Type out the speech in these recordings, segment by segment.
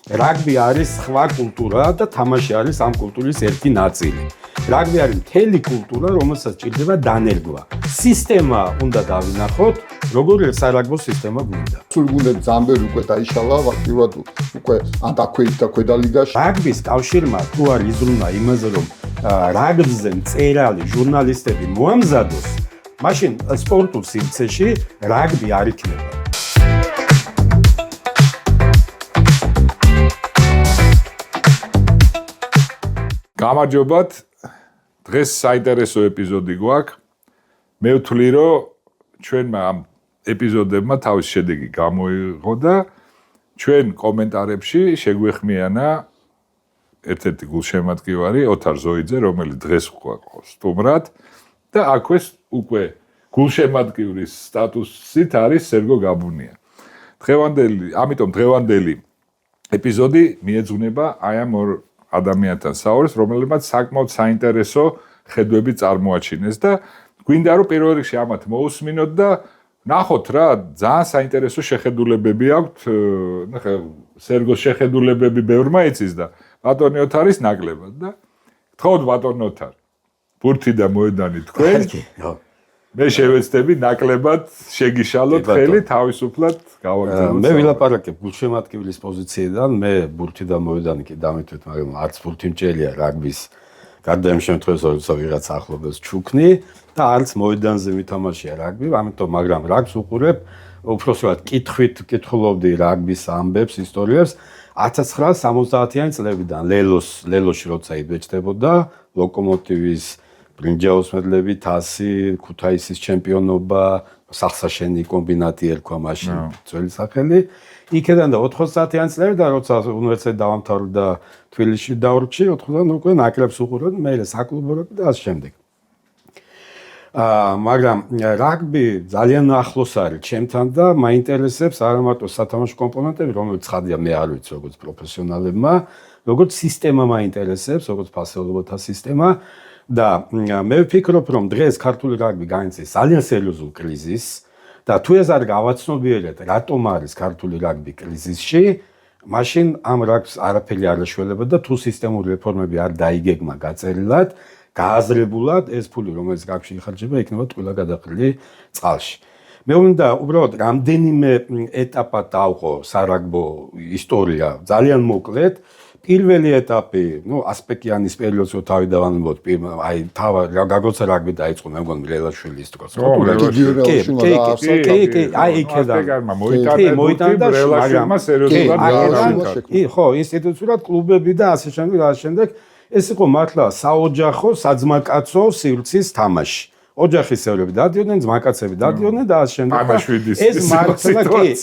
რაგბი არის სხვა კულტურა და თამაში არის ამ კულტურის ერთი ნაწილი. რაგბი არის მთელი კულტურა, რომელსაც ჭირდება დანერგვა. სისტემა უნდა დავინახოთ, როგორი სარაგბო სისტემა გვინდა. სულგუნდები ზამბერი უკვე დაიშალა, ვაქტიურად უკვე ანდაქვეით და ქვედალიგაში. რაგბის კავშირმა თუ არ იზრუნა იმაზე, რომ რაგბზე მწერალი ჟურნალისტები მოამზადოს, მაშინ სპორტულ სივრცეში რაგბი არ იქნება. გამარჯობათ. დღეს საინტერესო ეპიზოდი გვაქვს. მე ვთვლი, რომ ჩვენმა ამ ეპიზოდებმა თავის შედეგი გამოიღო და ჩვენ კომენტარებში შეგვეხმიანა ერთ-ერთი გულშემატკივარი ოთარ ზოიძე, რომელიც დღეს გვაქვს სტუმრად და აქვე უკვე გულშემატკივრის სტატუსით არის სერგო გაბუნია. ამიტომ დღევანდელი ეპიზოდი მიეძღვნება აი ამ ორ ადამიანთან საუბრს, რომელებმაც საკმაოდ საინტერესო ხედვები წარმოაჩინეს და გვინდა რომ პირველ რიგში ამათ მოусმინოთ და ნახოთ რა ძალიან საინტერესო შეხედულებები აქვთ. ნახე სერგოს შეხედულებები ბევრმა იცის და ბატონი ოთარის ნაკლებად და გთხოვთ ბატონ ოთარ ბურთი და მოედანი თქვენ. მე შევეცდები ნაკლებად შეგიშალოთ ხელი თავისუფლად გავაგზავნოთ. მე ვილაპარაკებ გულშემატკივრის პოზიციიდან, მე ბურთი და მოედანი კი დამეთვით, მაგრამ არც ბურთი მჭერია რაგბის გარდა იმ შემთხვევაში, როცა ვიღაც ახლობელს ჩუქნი და არც მოედანზე მითამაშია რაგბი, ამიტომ მაგრამ რაგბს უყურებ, უბრალოდ კითხულობდი რაგბის ამბებს, ისტორიებს 1970-იანი წლებიდან, ლელოში როცა იბეჭდებოდა, ლოკომოტივის ბრინჯაოს მედლები, თასი, ქუთაისის ჩემპიონობა, სახსაშენი კომბინატი ერქვა მაშინ ძველი სახელი. იქედან და 90-იანი წლებიდან, როცა უნივერსიტეტი დავამთავრე და თბილისში დავრჩი, 90-დან უკვე ნაკრებს უყურებდი, მერე საკლუბო რაგბი და ასე შემდეგ. მაგრამ რაგბი ძალიან ახლოს არის ჩემთან და მაინტერესებს არა მარტო სათამაშო კომპონენტები, რომელიც ცხადია მე არ ვიცი როგორც პროფესიონალებმა, როგორც სისტემა მაინტერესებს, როგორც ფასეულობათა სისტემა. და მე ვფიქრობ, რომ დღეს ქართული რაგბი განიცდის ძალიან სერიოზულ კრიზისს და თუ ეს არ გავაცნობიერეთ, რატომ არის ქართული რაგბი კრიზისში, მაშინ ამ რაგბს არაფერი არ ეშველება და თუ სისტემური რეფორმები არ დაიგეგმა გაწერილად, გააზრებულად ეს ფული, რომელიც რაგბში იხარჯება, იქნება ტყუილა გადაყრილი წყალში. მე მინდა უბრალოდ რამდენიმე ეტაპად დავყო სარაგბო ისტორია ძალიან მოკლედ. პირველი ეტაპი, ასპეკიანის პერიოდს რო თავი დავანებოთ, აი გაგოცა რაგბი დაიწყო, მე მგონი ლელაშვილის დროს. კი, აი იქედან. მოიტანდა, მაგრამ ხო, ინსტიტუციურად კლუბები და ასე შემდეგ, ეს იყო მართლა საოჯახო, საძმაკაცო სივრცის თამაში. ოჯახის წევრები დადიოდნენ, ძმაკაცები დადიოდნენ და ასე შემდეგ.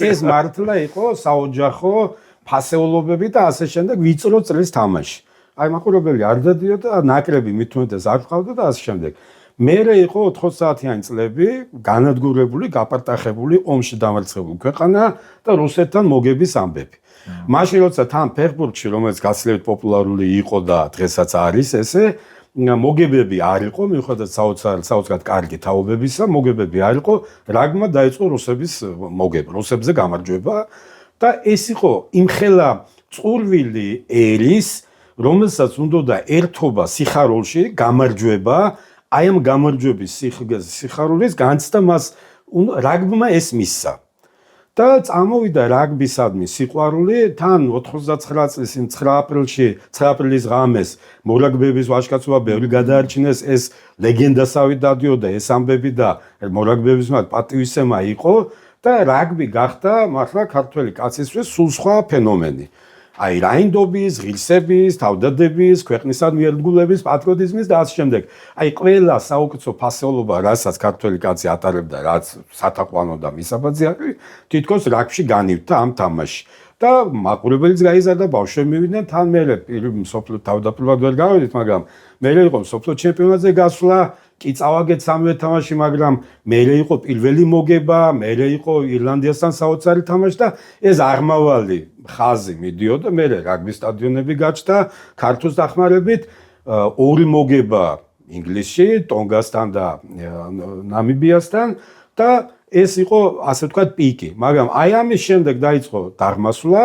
ეს მართლა იყო საოჯახო ფასეულობები და ასე შემდეგ ვიწრო წრის თამაში. აი მაყურებელი არ დადიოდა, ნაკრები მithumetes არ ყავდა და ასე შემდეგ. მერე იყო 90-იანი წლები, განადგურებული, გაპარტახებული, ომში დამარცხებული ქვეყანა და რუსეთთან მოგების ამბები. მაშინ როცა თან ფეხბურთში, რომელიც გაცილებით პოპულარული იყო და დღესაც არის ესე, მოგებები არ იყო, მიუხედავად საოცრად კარგი თაობებისა, მოგებები არ იყო, რაგბმა დაიწყო რუსების მოგება, რუსებზე გამარჯვება. და ეს იყო იმხელა წურვილი ერის, რომელსაც უნდოდა ერთობა სიხარულში, გამარჯვება, აი ამ გამარჯვების სიხარულის განცდა მას რაგბმა ეს მისცა. და წამოვიდა რაგბისადმი სიყვარული, თან 99 წლის 9 აპრილის ღამეს მორაგბეების ვაჟკაცობა ბევრი გადაარჩინეს, ეს ლეგენდასავით დადიოდა ეს ამბები და მორაგბეების პატივისცემა იყო. და რაგბი გახდა მართლა ქართველი კაცისთვის სულ სხვა ფენომენი. აი რაინდობის, ღირსების, თავდადების, ქვეყნისადმი ერთგულების, პატრიოტიზმის და ასე შემდეგ. აი ყველა საუკეთესო ფასეულობა, რასაც ქართველი კაცი ატარებდა, რაც სათაყვანო და მისაბაძი არის, თითქოს რაგბში განივთდა ამ თამაში. და მაყურებელიც გაიზარდა, ბავშვები მივიდნენ, თან მერე მსოფლიო თავდაპირველად ვერ გავედით, მაგრამ მერე იყო მსოფლიო ჩემპიონატზე გასვლა, კი წავაგეთ სამივე თამაში, მაგრამ მერე იყო პირველი მოგება, მერე იყო ირლანდიასთან საოცარი თამაში და ეს აღმავალი ხაზი მიდიოდა, მერე რაგბის სტადიონები გაჩნდა, ქართულს დახმარებით, ორი მოგება ინგლისში, ტონგასთან და ნამიბიასთან და ეს იყო ასე ვთქვათ პიკი, მაგრამ აი ამის შემდეგ დაიწყო დაღმასვლა,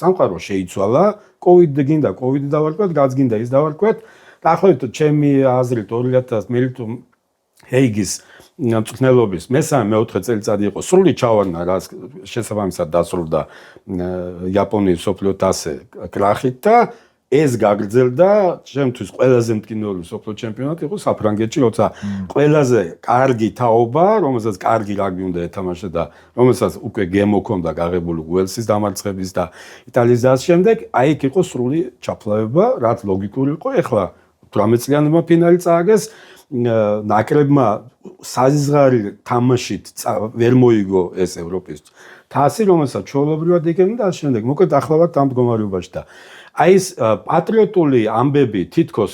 სამყარო შეიცვალა, კოვიდი გინდა კოვიდი დავარქვათ, რაც გინდა ის დავარქვათ. დაახლოებით ჩემი აზრით 2000 ჰეიგის მწვრთნელობის მესამე-მეოთხე წელიწადი იყო სრული ჩავარდნა, რაც შესაბამისად დასრულდა იაპონიის მსოფლიო თასზე კრახით და ეს გაგრძელდა, ჩემთვის ყველაზე მტკივნეული მსოფლიო ჩემპიონატი იყო საფრანგეთში, როცა ყველაზე კარგი თაობა, რომელსაც კარგი რაგბი უნდა ეთამაშა და რომელსაც უკვე გემო ჰქონდა გაღებული უელსის დამარცხების და იტალიის და შემდეგ, აი იქ იყო სრული ჩაფლავება, რაც ლოგიკური იყო. ეხლა 18 წლიანმა ფინალი წააგეს, ნაკრებმა საზღარი თამაშით ვერ მოიგო ეს ევროპის თასი, რომელსაც ჩვეულებრივად იგებდნენ და შემდეგ მოკლედ ახლა ვართ ამ მდგომარეობაში და აი ეს პატრიოტული ამბები თითქოს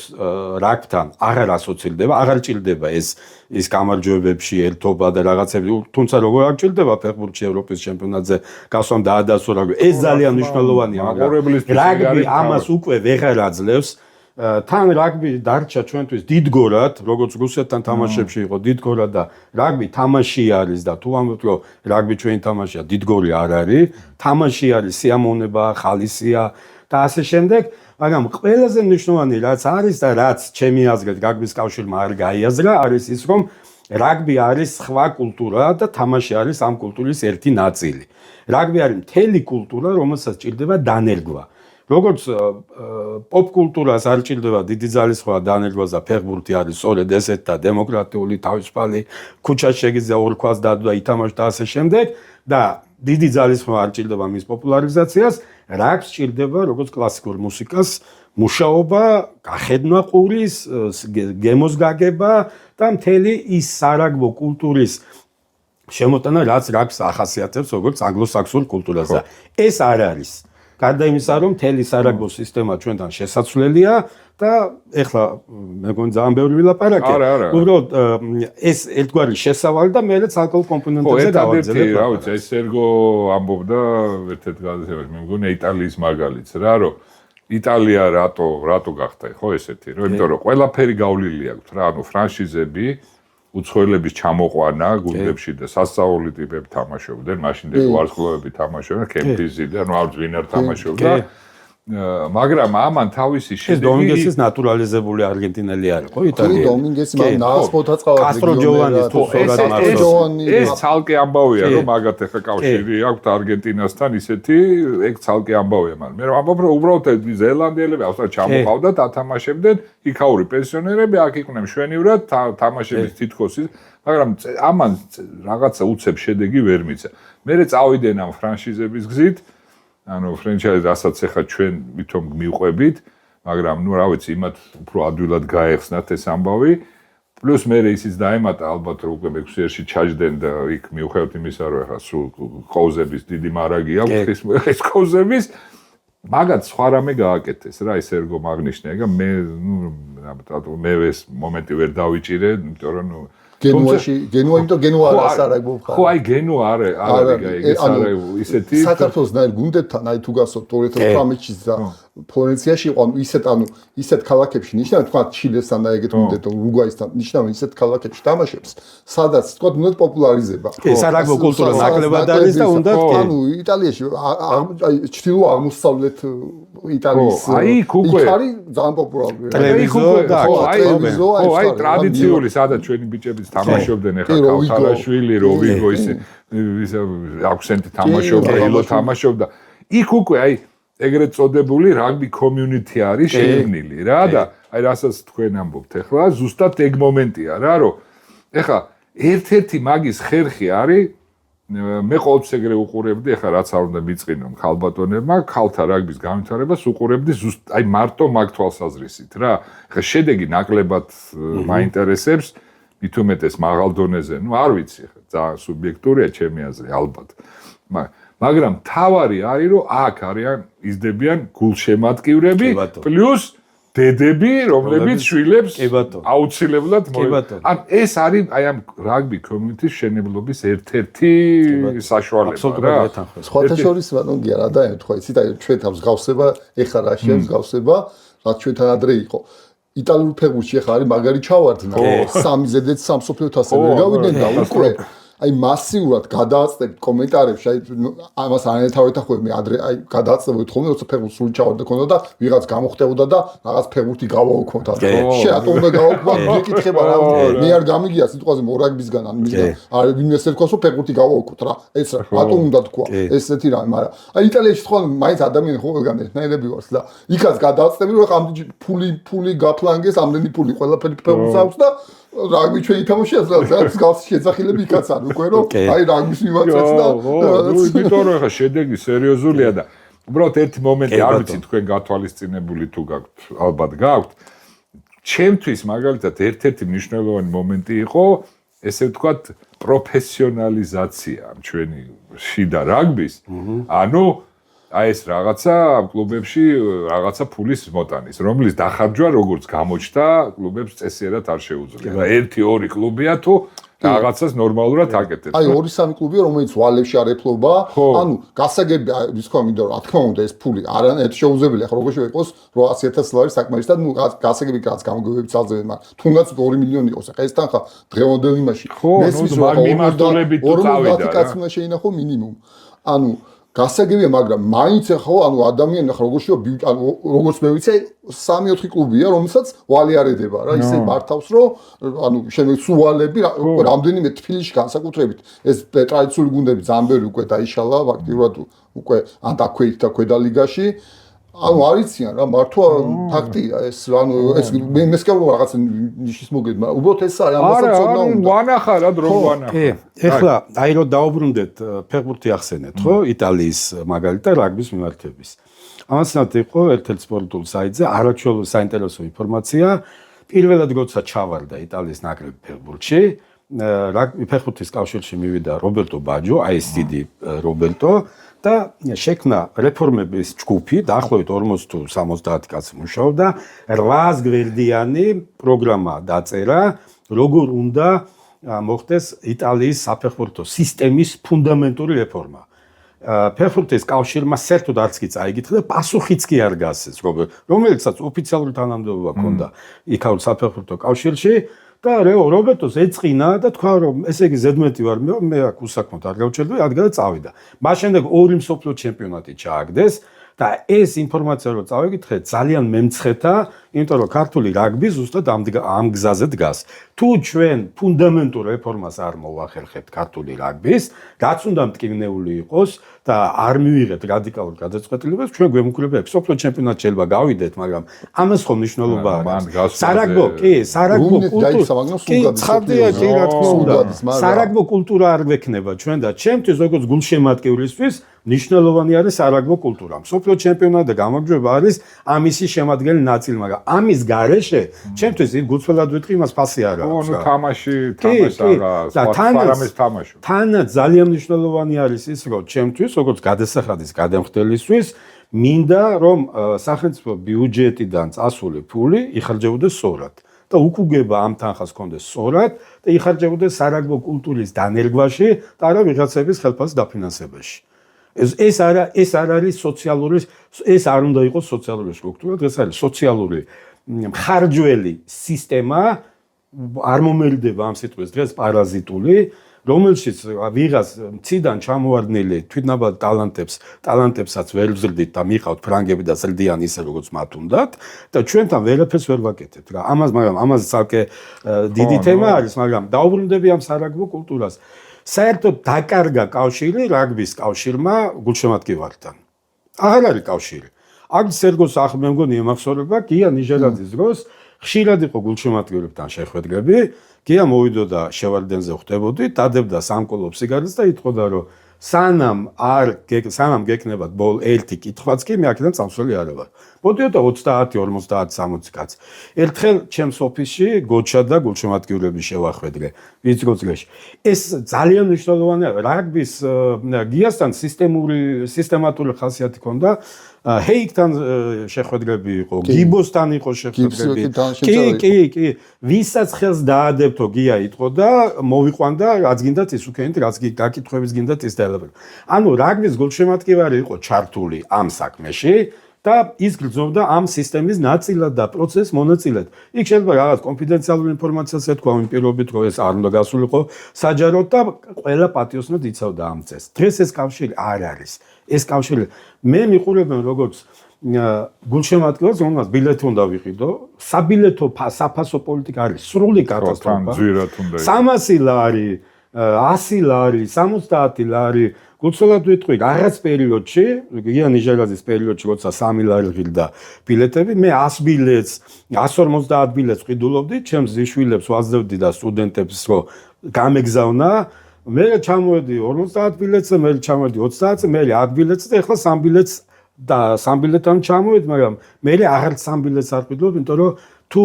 რაგბთან აღარ ასოცირდება, აღარ ჭირდება ეს გამარჯვებებში ერთობა და რაღაცები, თუმცა როგორ არ ჭირდება ფეხბურთში ევროპის ჩემპიონატზე გასვლა დაადასო რაგბი. ეს ძალიან მნიშვნელოვანია, მაგრამ რაგბი ამას უკვე ვეღარ აძლევს. თან რაგბი დარჩა ჩვენთვის დიდგორად, როგორც რუსეთთან თამაშებში იყო დიდგორად და რაგბი თამაში არის და თუ ამბობთ რომ რაგბი ჩვენი თამაშია, დიდგორი არ არის, თამაში არის სიამოვნება, ხალისია და ასე შემდეგ, მაგრამ ყველაზე მნიშვნელოვანი რაც არის და რაც ჩემი აზრით რაგბის კავშირმა არ გაიაზრა, არის ის რომ რაგბი არის სხვა კულტურა და თამაში არის ამ კულტურის ერთი ნაწილი. რაგბი არის მთელი კულტურა, რომელსაც ჭირდება დანერგვა. როგორც პოპ კულტურას არ ჭირდება დიდი ძალისხმევა დანერგვას და ფეხბურთი არის სწორედ ესეთ და დემოკრატიული თავისუფალი ქუჩაში შეგიძლია ორ ქვას დადო და ითამაშო და ასე შემდეგ და დიდი ძალისხმევა არ ჭირდება მის პოპულარიზაციას, რაგბს ჭირდება როგორც კლასიკურ მუსიკას მუშაობა, გახედვა ყურის, გემოს გაგება და მთელი ის სარაგბო კულტურის შემოტანა, რაც რაგბს ახასიათებს როგორც ანგლო-საქსონურ კულტურას და ეს არ არის. გარდა იმისა, რომ მთელი სარაგბო სისტემა ჩვენთან შესაძლებელია და ეხლა მეგონი ძალიან ბევრი ვილაპარაკე. უბრალოდ ეს ერთგვარი შესავალი და მეც ალკოჰოლ კომპონენტებზე გავაგზავნებ. რა ვიცი, ეს ერგო ამბობდა ერთ-ერთ გადაცემაში, მე მგონია იტალიის მაგალითს რა, რომ იტალია რატო გახდა, ხო ესეთი, რომ იმიტომ რომ ყველაფერი გავლილი აქვს რა, ანუ ფრანშიზები უცხოელების ჩამოყვანა გუნდებში და სასწაული ტიპები თამაშობდნენ, მაშინდელი ვარსკვლავები თამაშობდნენ, კემპიზი და ნუ არც ვინ არ თამაშობდა. მაგრამ ამან თავისი შედეგი დომინგესის ნატურალიზებული არგენტინელი არის, ხო იტალია. დომინგესი მაგრამ ნაასპოთაწყავად კასტრო ჯოვანის თუ სწორად მართავს. ეს ცალკე ამბავია, რომ მაგათ ახლა კავშირი აქვს არგენტინასთან ისეთი, ეგ ცალკე ამბავია, მაგრამ მე ამბობ რომ უბრალოდ ზელანდიელები ავსტრალია ჩამოყავდათ, ათამაშებდნენ, იქაური პენსიონერები აქ იყვნენ მშვენივრად თამაშების თითქოს, მაგრამ ამან რაღაცა უცებ შედეგი ვერ მიცა. მერე წავიდნენ ამ ფრანშიზების გზით ანუ ფრენჩაიზ რასაც ახლა ჩვენ ვითომ მივყვებით, მაგრამ ნუ რა ვიცი, იმათ უფრო ადვილად გაეხსნათ ეს ამბავი. პლუს მე ისიც დაემატა ალბათ რომ უკვე მექსიერში ჩაჯდნენ და იქ მიუხედავად იმისა, რომ ახლა სულ ყოვზების დიდი მარაგი აქვს, ეს ყოვზების მაგათ სხვა რამე გააკეთეს რა, ეს ერგო მაგნიშნია, მე ნუ მე ეს მომენტი ვერ დავიჭირე, იმიტომ რომ ნუ გენუაში, იმიტომ გენუა არ ასარაგბო ხარ. ხო, აი გენუა არის ეს არაიგო ისეთი. საქართველოს ნაირ გუნდებთან, აი თუ გასო 2018-ში და ფლორენციაში იყო, ისეთ ქალაქებში ნიშნავენ, თქვა ჩილესთან და ეგეთ გუნდებთან, ურუგვაისთან, ნიშნავენ ისეთ ქალაქებში თამაშებს, სადაც თქვა უნდა პოპულარიზება. სარაგბო კულტურა ნაკლებად არის და უნდა ანუ იტალიაში ჩრდილო აღმოსავლეთ იტალიის იქ არის ძალიან პოპულარული. აი ტრადიციული სადაც ჩვენი ბიჭებიც თამაშობდნენ ახლა ქავთარაშვილი, როვიგო ისე აქსენტი თამაშობდა, ილო თამაშობდა. იქ უკვე აი ეგრეთ წოდებული რაგბი კომიუნიტი არის შექმნილი რა და აი რასაც თქვენ ამბობთ ახლა ზუსტად ეგ მომენტია რა რომ ახლა ერთ-ერთი მაგის ხერხი არის მე ყოველთვის ეგრე უყურებდი ახლა რაც არ უნდა მიწყინო ხალბატონებმა ქალთა რაგბის განვითარებას უყურებდი ზუსტ აი მარტო მაგ თვალსაზრისით რა ახლა შედეგი ნაკლებად მაინტერესებს მით უმეტეს მაღალ დონეზე ნუ არ ვიცი ახლა ძალიან სუბიექტურია ჩემი აზრი ალბათ მაგრამ თავარი არის რომ აქ არიან იზრდებიან გულშემატკივრები პლუს დედები რომლებიც შვილებს აუცილებლად ან ეს არის აი ამ რაგბი კომიუნიტის შენებლობის ერთ-ერთი საშუალება რა სხვათა შორის ვანონგია რა და თქვა იცით აი ჩვენთან მსგავსება ეხლა რა შეებს მსგავსება რაც ჩვენთან ადრე იყო იტალიური ფეხბურთში ეხლა არის მაგარი ჩავარდნა 3 ზედეთ 3 სოფლიო თასზე ვერ გავიდნენ და უკვე აი მასიურად გადააწყვეტ კომენტარებში, აი ამას ანეთავეთ ახლა მე ადრე აი გადააწყვეტ ხოლმე როცა ფეხბურთი სულ ჩავარდა ქონდა და ვიღაც გამოხდებოდა და რაღაც ფეხბურთი გავაუქმოთ. შეატო უნდა გავაუქმოთ, მეკითხება რა. მე არ გამიგია სიტყვაზე მორაგბისგან ან მისგან. არ ვინმე ესეთქოს რომ ფეხბურთი გავაუქოთ რა. ეს რატო უნდა თქვა? ესეთი რამე, მაგრამ აი იტალიაში თქო მაინც ადამიანი ხოლმე ერთნაირები ვარს და იქაც გადააწყვეტები რომ ამ ფული გაფლანგეს, ამდენი ფული ყველაფერი ფეხბურთს აქვს და რაგბი ჩვენ ითამაშია სადაც გავს შეძახილები იქაც არ უკვე რომ აი რაგბის მივაწევს და იმიტომ რომ ხა შედეგი სერიოზულია და უბრალოდ ერთი მომენტი არ ვიცი თქვენ გათვალისწინებული თუ გაქვთ ალბათ გაქვთ ჩემთვის მაგალითად ერთ-ერთი მნიშვნელოვანი მომენტი იყო ესე ვთქვათ პროფესიონალიზაცია ჩვენი შიდა რაგბის ანუ აი ეს რაღაცა კლუბებში რაღაცა ფულის მოტანის, რომლის დახარჯვა როგორც გამოჩნდა, კლუბებს წესიერად არ შეუძლია. 1-2 კლუბია თუ რაღაცას ნორმალურად აკეთებს. აი 2-3 კლუბია, რომელიც ვალებში არ ეფლობა, ანუ გასაგები ის თქვა მინდა რომ რა თქმა უნდა ეს ფული არანაირად შეუძლებელია, ხო როგორ შეიყოს 800,000 ლარი საკმარისად, ნუ გასაგები რაც გამოგებებს ძალზედ, მაგრამ თუნდაც 2 მილიონი იყოს, ახლა ესთან ხა დღევანდელ იმაში მესმის რომ მიმართულებით თუ წავიდა რა. 40 კაცი უნდა შეინახო მინიმუმ. ანუ გასაგებია, მაგრამ მაინც ხო, ანუ ადამიანი ახლა როგორ შევა, ანუ როგორც მე ვიცი, 3-4 კლუბია, რომელსაც ვალი არ ედება რა, ისე მართავს, რომ ანუ შემეცუვალები რამდენიმე თბილისში განსაკუთრებით ეს ტრადიციული გუნდები ზამბერი უკვე დაიშალა, ფაქტიურად უკვე ან დაქვეითდა და ქვედა ლიგაში. ანუ არიციან რა, მართლა ფაქტია ეს, ანუ ეს მე მესკევრო რაღაც ნიშის მოგედ, მაგრამ უბრალოდ ეს არის ამასაც უნდა. არა, ვანახარად რომ ვანახარ. კი, ეხლა აი რომ დაუბრუნდეთ ფეხბურთი ახსენეთ, ხო? იტალიის მაგალითად და რაგბის მიმართების. ამასაც იყო ერთ-ერთ სპორტულ საიტზე არაჩვეულებრივი საინტერესო ინფორმაცია. პირველად როცა ჩავარდა იტალიის ნაკრები ფეხბურთში, რაგბი ფეხბურთის კავშირში მივიდა რობერტო ბაჯო, აი ეს დიდი რობერტო და შექმნა რეფორმების ჯგუფი, დაახლოებით 40 თუ 70 კაცი მუშაობდა, 800 გვერდიანი პროგრამა დაწერა, როგორ უნდა მოხდეს იტალიის საფეხბურთო სისტემის ფუნდამენტური რეფორმა. ფეხბურთის კავშირმა საერთოდ არც კი წაიგიჩა და პასუხიც კი არ გასცეს, რომელიცაც ოფიციალური თანამდებობა ჰქონდა იქაურ საფეხბურთო კავშირში და რობერტოს ეწყინა და თქვა რომ ესე იგი ზედმეტი ვარ მე აქ უსაქმოდ არ გავჩერდი, ადგილად წავიდა. მას შემდეგ 2 მსოფლიო ჩემპიონატი ჩააგდეს და ეს ინფორმაცია რომ წავიკითხე ძალიან მემცხეთა, იმიტომ რომ ქართული რაგბი ზუსტად ამ გზაზე დგას. თუ ჩვენ ფუნდამენტურ რეფორმას არ მოვახერხებთ ქართული რაგბის, რაც უნდა მტკივნეული იყოს და არ მივიღეთ რადიკალურ გადაწყვეტილებას, ჩვენ გვემუქრება მსოფლიო ჩემპიონატში შეიძლება გავიდეთ, მაგრამ ამას ხომ მნიშვნელობა არ აქვს. სარაგბო, კი, სარაგბო კულტურა. კი, ცხადია, კი, რა თქმა უნდა. სარაგბო კულტურა არ გვექნება ჩვენ და ჩემთვის როგორც გულშემატკივრისთვის ნიშნულოვანი არის სარაგბო კულტურა. მსოფლიო ჩემპიონატი და გამარჯვება არის ამისი შემადგენელი ნაწილი, მაგრამ ამის გარეშე ჩემთვის გულწრფელად ვიტყვი იმას ფასი არ აქვს. ნუ თამაში არა, სპორტის თამაში. თანაც ძალიან მნიშვნელოვანი არის ის, რომ ჩემთვის, როგორც გადასახადის გადამხდელისთვის, მინდა რომ სახელმწიფო ბიუჯეტიდან წასული ფული იხარჯებოდეს სწორად. და უკუგება ამ თანხას კონდეს სწორად და იხარჯებოდეს სარაგბო კულტურის დანერგვაში და არა ვიღაცების ხელფასის დაფინანსებაში. ეს არ არის სოციალური, ეს არ უნდა იყოს სოციალური სტრუქტურა, ეს არის სოციალური მხარჯველი სისტემა, არ მომერიდება ამ სიტყვის დღეს პარაზიტული, რომელშიც ვიღაც მციდან ჩამოვარდნილი თვითნაბად ტალანტებსაც ვერ ვზრდით და მიყავთ ფრანგები და ზრდიან ისე როგორც მათ უნდათ და ჩვენთან ვერაფერს ვერ ვაკეთებთ რა. მაგრამ ამაზე ცალკე დიდი თემა არის, მაგრამ დაუბრუნდები ამ სარაგბო კულტურას. საერთოდ დაკარგა კავშირი რაგბის კავშირმა გულშემატკივართან. აღარ არის კავშირი. აქ სერგოს მე მგონი ემახსოვრება გია ნიჟერაძის დროს ხშირად იყო გულშემატკივრებთან შეხვედრები, გია მოვიდოდა შევარდენზე ხვდებოდი, დადებდა სამკოლო სიგარეტს და იტყოდა რომ სანამ გეკნებათ ბოლ ერთი კითხვაც კი მე აქედან წამსვლელი არ ვარ. მოდიოდა 30, 50, 60 კაც. ერთხელ ჩემს ოფისში გოჩა და გულშემატკივრები შევახვედრე ვიწროწლეში. ეს ძალიან მნიშვნელოვანია. რაგბის გიასთან სისტემატური ხასიათი ჰქონდა. ჰეიკთან შეხვედრები იყო, გიბოსთან იყო შეხვედრები. კი. ვისაც ხელს დაადებთო გია იტყო და მოვიყვანდა, რაც გინდათ ის უკენით, რაც გაკითხვების გინდათ ის დაელაბერა. ანუ რაგბის გულშემატკივარი იყო ჩართული ამ საქმეში. და ის გრძნობდა ამ სისტემის ნაწილად და პროცესის მონაწილედ. იქ შეიძლება რაღაც კონფიდენციალური ინფორმაციას ეთქვა იმ პირობით, რომ ეს არ უნდა გასულიყო საჯაროდ და ყველა პატიოსნად იცავდა ამ წესს. დღეს ეს კავშირი არ არის. ეს კავშირი მე მიყურებენ როგორც გულშემატკივრს, რომელსაც ბილეთი უნდა ვიყიდო, საბილეთო საფასო პოლიტიკა არის სრული კატასტროფა. 300 ლარი, 100 ლარი, 70 ლარი გულწრფელად ვიტყვი, რაღაც პერიოდში, გია ნიჟერაძის პერიოდში, როცა 3 ლარი ღირდა ბილეთები, მე 100 ბილეთს, 150 ბილეთს ყიდულობდი, ჩემს ზიშვილებს ვაძლევდი და სტუდენტებს, რომ გამეგზავნა, მე ჩამოვედი 50 ბილეთს, მე ჩამოვედი 30-ს, მე 10 ბილეთს და ეხლა 3 ბილეთს და 3 ბილეთთან ჩამოვედი, მაგრამ მე აღარც 3 ბილეთს არ ყიდულობ, იმიტომ რომ თუ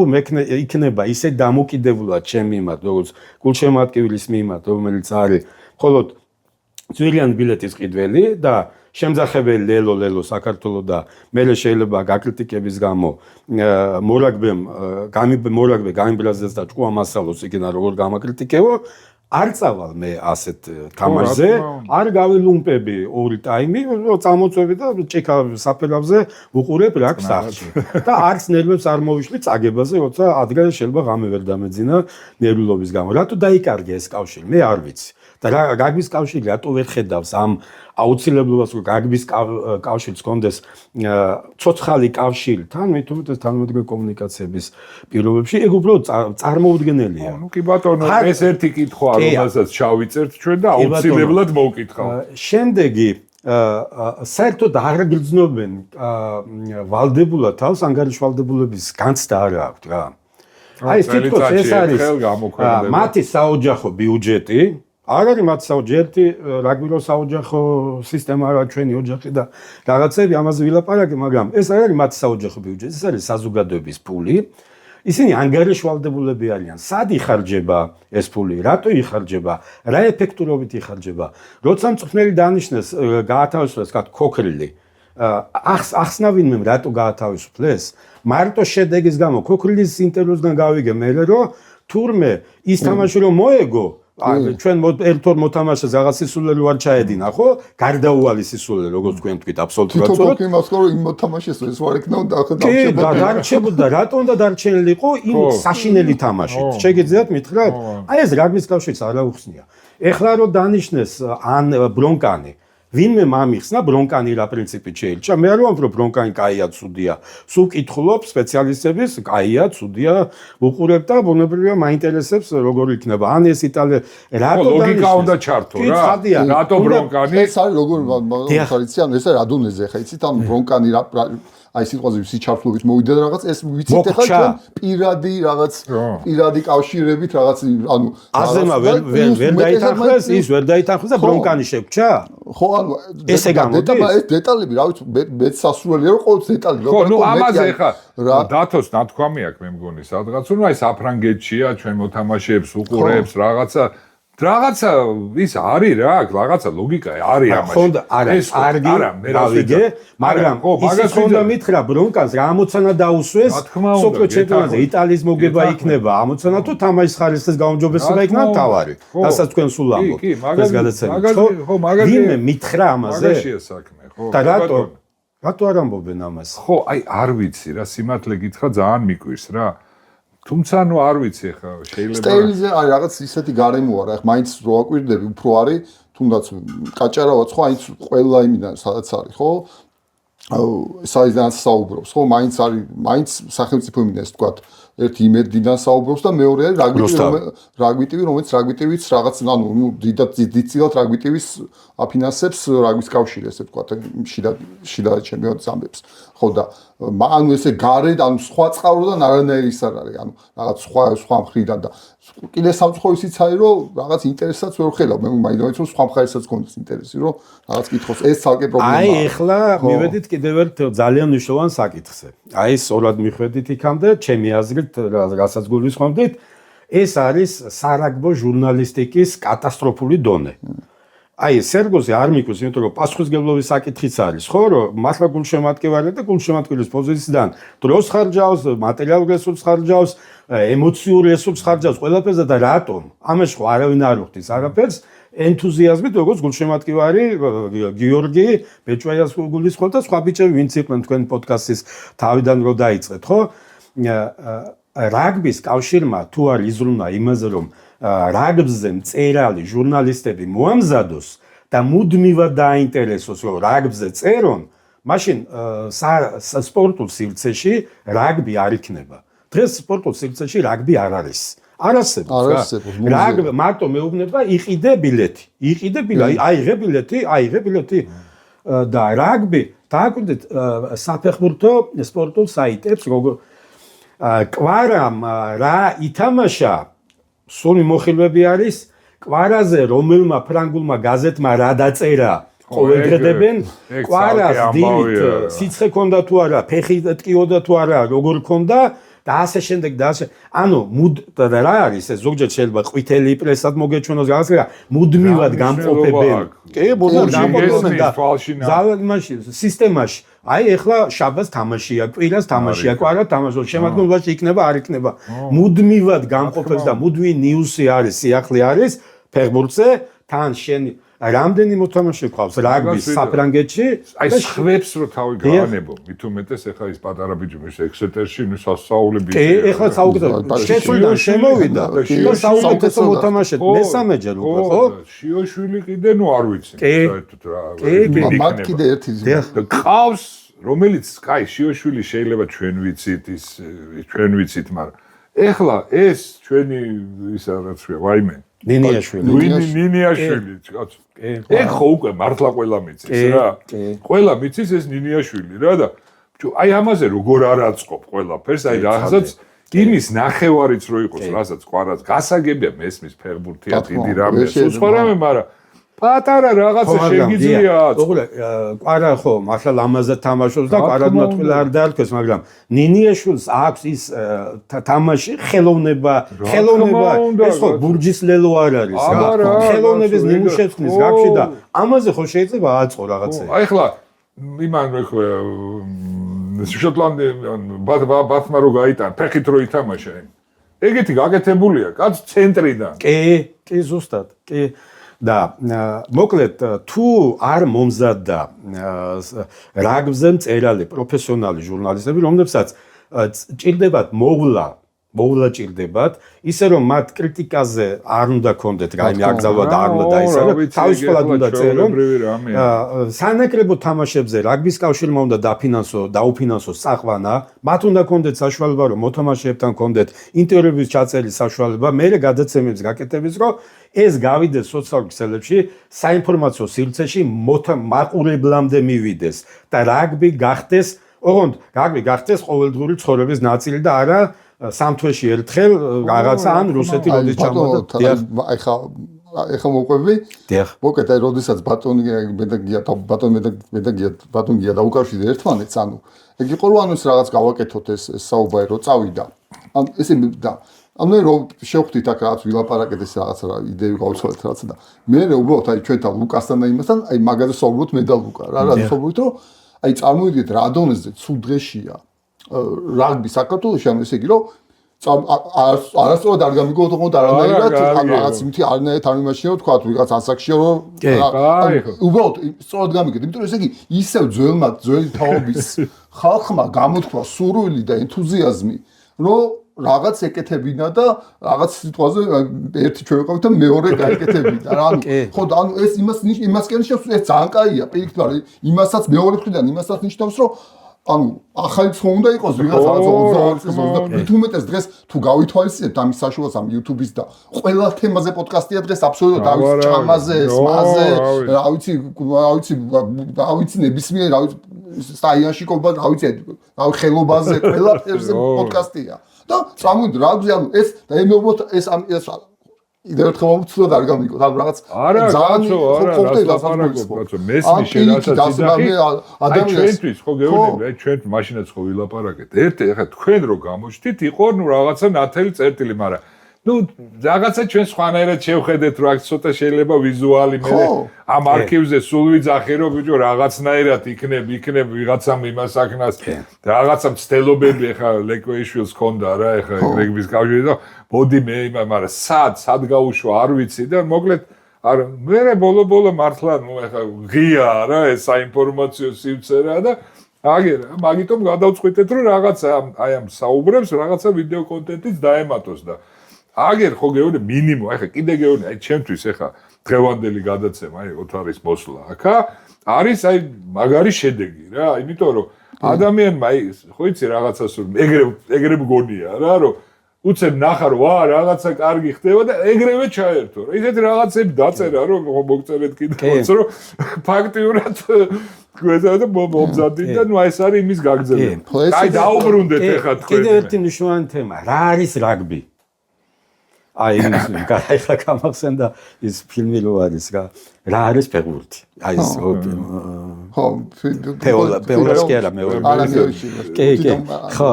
იქნება ისე დამოკიდებულად ჩემ მიმართ, როგორც გულშემატკივრის მიმართ, რომელიც არის მხოლოდ ძვირიანი ბილეთის ყიდველი და შემძახებელი ლელო საქართველოს და მე შეიძლება გაკრიტიკების გამო მორაგბე გამიბრაზდეს და ჭკუა მასალოს იქნა როგორ გამაკრიტიკებო არ წავალ მე ასეთ თამაშზე არ გავილუმპები ორი ტაიმი წამოწვევი და ჭიქა საფერავზე უყურებ რა სახში და არც ნერვებს არ მოვიშლი წაგებაზე როცა ადგილ შეიძლება ღამე ვერ დამეძინა ნერვულობის გამო რატო დაიკარგე ეს კავშირი მე არ ვიცი და რაგბის კავშირი რატო ვერ ხედავს ამ აუცილებლობას რომ რაგბის კავშირს კონდეს ცოცხალი კავშირი თან მithumetes თანამედროვე კომუნიკაციების პირობებში ეგ უბრალოდ წარმოუდგენელია. ნუ კი ბატონო ეს ერთი კითხვა რომელსაც ჩავიწერთ ჩვენ და აუცილებლად მოვკითხავ. შემდეგი საერთოდ არ გრძნობენ ვალდებულად თავს ანგარიშვალდებულების განცდა არ აქვს რა. აი ეს თითქოს ეს არის მათი საოჯახო ბიუჯეტი არ არის მათ საოჯახი რაგბირო საოჯახო სისტემა რა ჩვენი ოჯახი და რაღაცები ამაზე ვილაპარაკე მაგრამ ეს არ არის მათ საოჯახო ბიუჯეტი ეს არის საზოგადოების ფული ისინი ანგარიშვალდებულები არიან სად იხარჯება ეს ფული რატო იხარჯება რა ეფექტურობით იხარჯება როცა მწვრთნელი დანიშნეს გაათავისუფლეს თქვა ქოქრილი ახსნა ვინმე რატო გაათავისუფლეს მარტო შედეგის გამო ქოქრილის ინტერვიუსგან გავიგე მე რომ თურმე ის თამაში რომ მოეგო ჩვენ ერთօր მოთამაშეს რაღაც სისულელი ვარ ჩაედინა ხო გარდაუვალი სისულელი როგორც თქვენ თქვით აბსოლუტურად თვითონ თქვი იმას რომ იმ მოთამაშეს ეს ვარ ეკნა და ახლა დარჩებოდა რატო უნდა დარჩენილიყო იმ საშინელი თამაშით შეგიძლიათ მითხრათ აი ეს რაგბის კავშირს არ აუხსნია ეხლა რომ დანიშნეს ან ბრონკანი ვინმე მამიხსნა ბრონკანი რა პრინციპით შეირჩა მე არ ვამბობ რომ ბრონკანი კაია ცუდია სულ კითხულობ სპეციალისტების კაია ცუდია უყურებ და ბუნებრივია მაინტერესებს როგორ იქნება ან ეს იტალია რატო ლოგიკა უნდა ჩართო რა რატო ბრონკანი ეს არის როგორ მაგალითად ან ეს რა დონეზე ხა იცით ან ბრონკანი რა აი სიტყვაზე სიჩართლობით მოვიდა და რაღაც ეს ვიცით ახლა ჩვენ პირადი რაღაც პირადი კავშირებით რაღაც ანუ აზემა ვერ დაითანხმეს ის ვერ დაითანხმეს და ბრონკანი შეგვჭა ხო ანუ ესე გამოდის ეს დეტალები რა ვიცი მე სასურველია რომ ყოველ დეტალი ხო ნუ ამაზე ხა დათოს ნათქვამი აქვს მე მგონი სადღაც რომ აი საფრანგეთშია ჩვენ მოთამაშეებს უყურებს რაღაცა ის არის რა რაღაცა ლოგიკა არის ამაში ხო არა მე რავიგე მაგრამ ის ხონდა მითხრა ბრონკანს რა ამოცანა დაუსვეს სოფიო ჩემპიონატზე იტალიის მოგება იქნება ამოცანა თუ თამაშის ხარისხის გაუმჯობესება იქნება თავარი რასაც თქვენ სულ ამბობთ ეს გადაცემით ხო ვინმე მითხრა ამაზე მაგაშია საქმე ხო და რატო არ ამბობენ ამას ხო აი არ ვიცი რა სიმართლე გითხრა ძალიან მიკვირს რა თუმცა ნუ არ ვიცი ხა შეიძლება სტეილზე აი რაღაც ისეთი გარემოა რა მაინც რო აკვირდები უფრო არის თუნდაც კაჭარავაც ხო აი ყველა იმიდან სადაც არის ხო საიდან საუბრობს ხო მაინც არის მაინც სახელმწიფო იმიდან ეს თქვა ერთი იმედიდან საუბრობს და მეორე არის რაგბი ტივი რომელიც რაგბი ტივიც რაღაც ანუ დიდწილად რაგბი ტივის აფინანსებს რაგბის კავშირი ესე თქვა შიდა ჩემპიონატის ამბებს ხო და ანუ ესე გარეთ ანუ სხვა წყაროდან არანაირი ის არ არის ანუ რაღაც სხვა მხრიდან და კიდე სამწუხარო ისიც არის რომ რაღაც ინტერესაც ვერ ხედავ მე მაინც რომ სხვა მხარესაც გქონდეს ინტერესი რომ რაღაც კითხოს ეს ცალკე პრობლემაა აი ეხლა მივედით კიდევ ერთ ძალიან მნიშვნელოვან საკითხზე აი სწორად მიხვედით იქამდე ჩემი აზრით რასაც გულისხმობდით ეს არის სარაგბო ჟურნალისტიკის კატასტროფული დონე აი სერგოზე არ მიკვირს იმიტომ რომ პასუხისმგებლობის საკითხიც არის ხო რომ მართლა გულშემატკივარი და გულშემატკივრის პოზიციიდან დროს ხარჯავს მატერიალურ რესურსს ხარჯავს ემოციურ რესურსს ხარჯავს ყველაფერზე და რატომ ამაში ხო არავინ არ უხდის არაფერს ენთუზიაზმით, როგორც გულშემატკივარი გიორგი ბეჭვაიას გულისხმობ და სხვა ბიჭები, ვინც იყვნენ თქვენ პოდკასტის თავიდან რო დაიწყეთ, ხო? რაგბის კავშირმა თუ არ იზრუნვა იმაზე, რომ რაგბზე მწერალი ჟურნალისტები მოამზადოს და მუდმივად დაინტერესოს, რომ რაგბზე წერონ, მაშინ სპორტულ სივრცეში რაგბი არ იქნება. დღეს სპორტულ სივრცეში რაგბი არ არის. არ არსებობს. რაგბი მარტო მეუბნება იყიდე ბილეთი. აიღე ბილეთი და რაგბი დააკვირდეთ საფეხბურთო სპორტულ საიტებს, როგორ კვარამ რა ითამაშა, სული მოხილვები არის, კვარაზე რომელმა ფრანგულმა გაზეთმა რა დაწერა, ყოველდღედებენ, კვარას დილით სიცხე ქონდა თუ არა, ფეხი ტკიოდა თუ არა, როგორ ქონდა და ასე შემდეგ და ასე. ანუ რა არის ეს ზოგჯერ შეიძლება ყვითელი პრესად მოგეჩვენოს რაღაცა, მუდმივად გამყოფებენ. კი, გამყოფებენ და ზალმაში სისტემაში. აი ეხლა შაბათს თამაშია, კვირას თამაშია, კვარა თამაშობს, შემოდგომაში იქნება, არ იქნება. მუდმივად გამყოფებს და მუდმივი ნიუსი არის, სიახლე არის ფეხბურთზე, თან შენ რამდენი მოთამაშე ყავს რაგბის საფრანგეთში? აი ხვებს რო თავი გავანებო, მით უმეტეს ეხლა ის პატარა ბიჭი მის ექსეტერში, ნუ სასწაული ბიჭი. კი, ეხლა საუკეთესო შეცვლიდან შემოვიდა და საუკეთესო მოთამაშე მესამეჯერ უკვე, ხო? შიოშვილი კიდე ნუ არ ვიცი, საერთოდ რა. მაგ კიდე ერთი ყავს, რომელიც კაი, შიოშვილი შეიძლება ჩვენ ვიცით, მაგრამ ეხლა ეს ჩვენი ისა რაც ვია, ვაიმე ნინიაშვილი, კაცო. ეხო უკვე მართლა ყველა მიცის რა. ყველა მიცის ეს ნინიაშვილი რა და აი ამაზე როგორ არ აწყობ ყველაფერს, აი რაღაცაც იმის ნახევარიც რო იყოს, რასაც ყვარაც გასაგებია მესმის ფეხბურთია დიდი რამე, სხვა რამე, მაგრამ პატარა რაღაცა შეგიძლია აწყო. უყურე, ყვარა ხო, მართლა ლამაზად თამაშობს და ყვარადმა თქვილა არ დაარქვეს, მაგრამ ნინიაშვილს აქვს ის თამაში ხელოვნება, ეს ხო ბურჯის ლელო არ არის რა. ხელოვნების ნიმუშევსკის გაქში და ამაზე ხო შეიძლება აწყო რაღაცა. აი ხლა იმან ხო შოტლანდი ბათმა რო გაიტან, ფეხით რო ითამაშა. ეგეთი გაკეთებულია, კაც ცენტრიდან. კი, ზუსტად. კი. და მოკლედ თუ არ მომზადდა რაგბზე მწერალი პროფესიონალი ჟურნალისტები, რომლებსაც ჭირდებათ მოვლა ჭირდებათ, ისე რომ მათ კრიტიკაზე არ უნდა კონდეთ რაიმე აკრძალვა და არ უნდა დაისახა, თავისუფლად უნდა წერონ. სანაკრებო თამაშებზე რაგბის კავშირმა უნდა დაუფინანსოს საყვანა, მათ უნდა კონდეთ საშუალება, რომ მოთამაშეებთან კონდეთ ინტერვიუების ჩაწერის საშუალება, მერე გადაცემების გაკეთების, რომ ეს გავიდეს სოციალურ ქსელებში, საინფორმაციო სივრცეში მაყურებლამდე მივიდეს და რაგბი გახდეს ყოველდღიური ცხოვრების ნაწილი და არა სამთვეში ერთხელ რაღაცა ან რუსეთი როდის ჩამოვიდა. ეხლა მოყვები. მოკლედ აი როდესაც ბატონი მედაგია დაუკავშირდა ერთმანეთს, ანუ ეგ იყო რომ ანუ ეს რაღაც გავაკეთოთ ეს საუბარი რო წავიდა. ან ესე და ანუ რომ შევხვდით აქ რაღაც ვილაპარაკეთ ეს რაღაცა იდეები გავცვალეთ რაღაცა და მე უბრალოდ აი ჩვენთან ლუკასთან და იმასთან აი მაგაზე საუბრობთ მე და ლუკა რა საუბრობთ რომ აი წარმოვიდეთ რა დონეზე ცუდ დღეშია რაგბი საქართველოში ანუ ესე იგი რომ არასწორად არ გამიგოთ რომ არანაირად ან რაღაც იმითი არანაირად არ მიმაშინო თქვა თუ ვიღაც ასაკშია რომ უბრალოდ სწორად გამიგეთ იმიტომ რომ ესე იგი ისევ ძველი თაობის ხალხმა გამოთქვა სურვილი და ენთუზიაზმი რომ რაღაც ეკეთებინა და რაღაც სიტყვაზე ერთი ჩვენ ვიყავით და მეორე გაეკეთებინა რა ანუ ხო და ანუ ეს იმას კი ნიშნავს ეს ძალიან კაია პირიქით მაგრამ იმასაც მეორე მხრიდან იმასაც ნიშნავს რომ ანუ ახალი ცხო უნდა იყოს ვიღაც რაღაც 20 წელს და მით უმეტეს დღეს თუ გავითვალისწინებთ ამის საშუალებას ამ YouTube-ის და ყველა თემაზე პოდკასტია დღეს აბსოლუტურად რა ვიცი ჭამაზე, სმაზე, რა ვიცი ნებისმიერ რა ვიცი სტაიანში კობა რა ვიცი ხელობაზე l'énergie პოდკასტია და წამოვიდ რაგბზე ანუ ეს და ემეუბნოთ ეს იდეა რომ თქმა არ გამიგოთ ანუ რაღაც ძალიან მესმის შენაცაცი და ჩვენთვის ხო გეუბნები აი ჩვენ მაშინაც ხო ვილაპარაკეთ ერთი ახლა თქვენ რო გამოჩდით იყო ნუ რაღაცა ნათელი წერტილი მაგრამ ნუ რაღაცა ჩვენ სხვანაირად შევხედეთ რა ცოტა შეიძლება ვიზუალი მე ამ არქივზე სულ ვიძახი რომ ბიჭო რაღაცნაირად იქნებ ვიღაცამ იმას აქნას რაღაცა მცდელობები ახლა ლეკვეიშვილს ქონდა რა ახლა რეგბის კავშირი და მოდი მე მაგრამ სად გაუშვა არ ვიცი და მოკლედ არა მე ბოლო მართლა ნუ ეხა ღია რა ეს საინფორმაციო სივრცერა და მაგიტომ გადავწყვიტეთ რომ რაღაცა აი ამ საუბრებს რაღაცა ვიდეო კონტენტიც დაემატოს და აგერ ხო გეუბნები მინიმუმ ეხა კიდე გეუბნები აი ჩემთვის ეხა დღევანდელი გადაცემა აი ოთარის მოსვლა აქა არის აი მაგარი შედეგი რა იმიტომ რომ ადამიანმა აი ხო იცი რაღაცას რომ ეგრე მგონია რა რომ უცებ ნახარ ვა რაღაცა კარგი ხდება და ეგრევე ჩაერთო რა ისეთი რაღაცები დაწერა რომ მოგწერეთ კიდევაც რომ ფაქტიურად გვეძა და მომზადდი და ნუ ეს არის იმის გაგრძელება აი დაუბრუნდეთ ეხა თქვენ კიდევ ერთი მნიშვნელოვანი თემა რა არის რაგბი აი ეს გაიხლა გამახსენდა ის ფილმი რო არის რა არის ფეხბურთი აი ეს ხო პეოლას კი არა მეორე კი ხო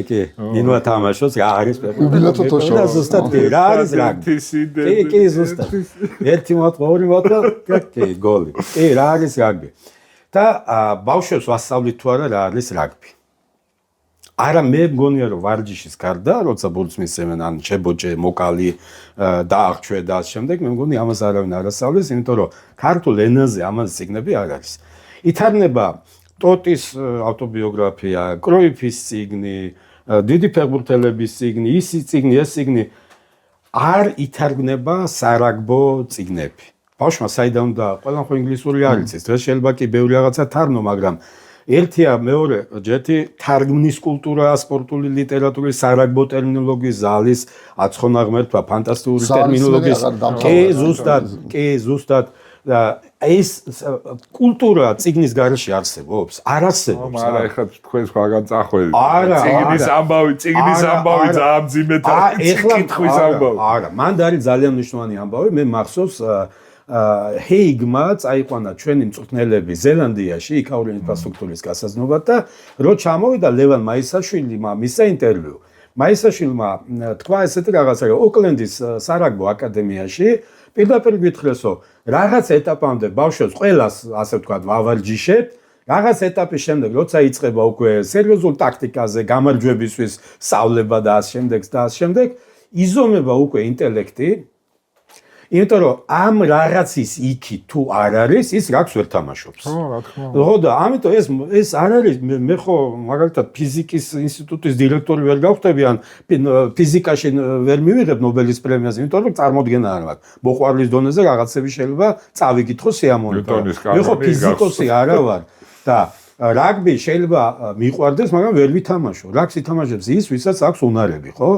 კი ნინო თამაშობს რა არის ფეხბურთი და ზუსტად რა არის რაგბი კი ზუსტად ერთი მოთხოვ ორი მოთხოვ კი გოლი კი რა არის რაგბი და ბავშვებს ვასწავლით თუ არა რა არის რაგბი არა მე მგონია რომ ვარჯიშის გარდა როცა ბურთს მისცემენ ან შებოჭე მოკალი დაახჩვე და ამ შემდეგ მე მგონი ამას არავინ არ ასწავლის იმიტომ რომ ქართულ ენაზე ამაზე წიგნები არ არის ითარნება ტოტის ავტობიოგრაფია კროიფის წიგნი დიდი ფეხბურთელების წიგნი ის წიგნი არ ითარგმნება სარაგბო წიგნები ბავშვმა საიდან უნდა ყველან ხო ინგლისური არ იცის დღეს შეიძლება კი ბევრი რაღაცა თარგმნო მაგრამ ერთია მეორე ჯეთი თარგმნის კულტურა სპორტული ლიტერატურის სარაგბო ტერმინოლოგიის ზალის აცხონაღმერთვა ფანტასტიკური ტერმინოლოგიის კი ზუსტად ეს კულტურა წიგნის გარეშე არსებობს არ არსებობს არა ეხლა თქვენ სხვაგან წახვედით წიგნის ამბავი ძალიან ძიმეთ კითხვის ამბავი არა მანდ არის ძალიან მნიშვნელოვანი ამბავი მე მახსოვს ჰეიგმა წაიყვანა ჩვენი მწვრთნელები ზელანდიაში იქაური ინფრასტრუქტურის გასაზრდობად და რო ჩამოვიდა ლევან მაისაშვილმა მისცა ინტერვიუ მაისაშვილმა თქვა ესეთი რაღაცა რომ ოკლენდის სარაგბო აკადემიაში პირდაპირ გითხრესო რაღაც ეტაპამდე ბავშვებს ყველას ასე ვთქვათ ვავარჯიშეთ რაღაც ეტაპის შემდეგ როცა იწყება უკვე სერიოზულ ტაქტიკაზე გამარჯვებისთვის სწავლება და ამ შემდეგ იზომება უკვე ინტელექტი იმიტომ რომ ამ რაღაცის იქი თუ არ არის ის რაკს ვერ თამაშობს ხო რა თქმა უნდა ხო და ამიტომ ეს არ არის მე ხო მაგალითად ფიზიკის ინსტიტუტის დირექტორი ვერ გავხდები ან ფიზიკაში ვერ მივიღებ ნობელის პრემიას იმიტომ რომ წარმოდგენა არ მაქვს მოყვარლის დონეზე რაღაცები შეიძლება წავიკითხო სიამოვნებდა მე ხო ფიზიკოსი არა ვარ და რაგბი შეიძლება მიყვარდეს მაგრამ ვერ ვითამაშო რაკს ითამაშებს ის ვისაც აქვს უნარები ხო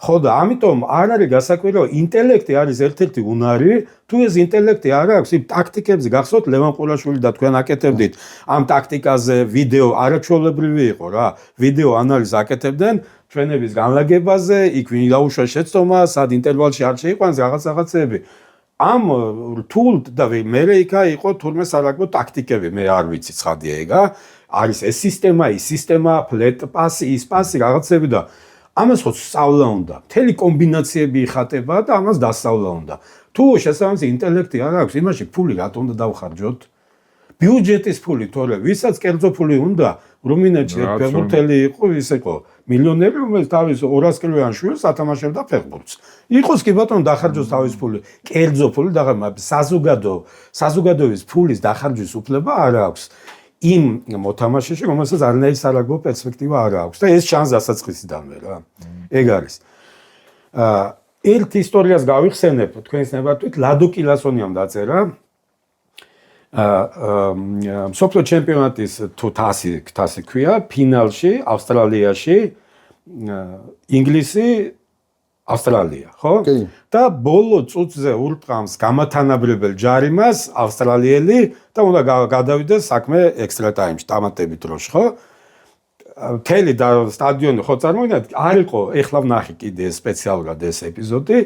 ხო და ამიტომ არ არის გასაკვირი რომ ინტელექტი არის ერთ-ერთი უნარი თუ ეს ინტელექტი არ აქვს იმ ტაქტიკებზე გახსოვთ ლევან ყურაშვილი და თქვენ აკეთებდით ამ ტაქტიკაზე ვიდეო არაჩვეულებრივი იყო რა ვიდეო ანალიზს აკეთებდნენ ჩვენების განლაგებაზე იქ ვინ დაუშვა შეცდომა სად ინტერვალში არ შეიყვანს რაღაცები ამ რთულ და მე იქა იყო თურმე სარაგბო ტაქტიკები მე არ ვიცი ცხადია ეგა არის ეს სისტემა ფლეტ პასი ის პასი რაღაცები და ამას ხო სწავლა უნდა მთელი კომბინაციები იხატება და ამას დასწავლა უნდა თუ შესაბამისი ინტელექტი არ აქვს იმაში ფული რატომ უნდა დავხარჯოთ ბიუჯეტის ფული თორე ვისაც კერძო ფული უნდა რუმინეთში ფეხბურთელი იყო ის იყო მილიონერი რომელიც თავის 200 კილოიან შვილს ათამაშებდა ფეხბურთს იყოს კი ბატონო დახარჯოს თავის ფული კერძო ფული საზოგადოების ფულის დახარჯვის უფლება არ აქვს იმ მოთამაშეში რომელსაც არანაირი სარაგბო პერსპექტივა არ აქვს და ეს ჩანს დასაწყისიდანვე რა ეგ არის ერთ ისტორიას გავიხსენებ თქვენს ნებართვით ლადო კილასონიამ დაწერა მსოფლიო ჩემპიონატის თუ თასი ქვია ფინალში ავსტრალიაში ინგლისი ავსტრალია ხო და ბოლო წუთზე ურტყამს გამათანაბრებელ ჯარიმას ავსტრალიელი და უნდა გადავიდეს საქმე ექსტრა ტაიმში დამატებით დროში ხო მთელი და სტადიონი ხო წარმოვიდგინეთ არ იყო ეხლა ვნახე კიდე სპეციალურად ეს ეპიზოდი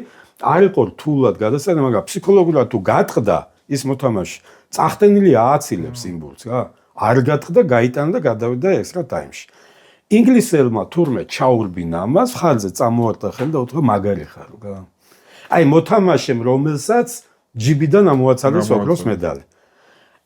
არ იყო რთულად გადასახედა მაგრამ ფსიქოლოგიურად თუ გატყდა ის მოთამაშე წახდენილი ააცილებს იმ ბურთს რა არ გატყდა გაიტანა და გადავიდა ექსტრა ტაიმში ინგლისელმა თურმე ჩაურბინა ამას ხალხზე წამოარტყა ხელი და უთხრა მაგარი ხარო რა აი მოთამაშემ რომელსაც ჯიბიდან ამოაცალეს ოქროს მედალი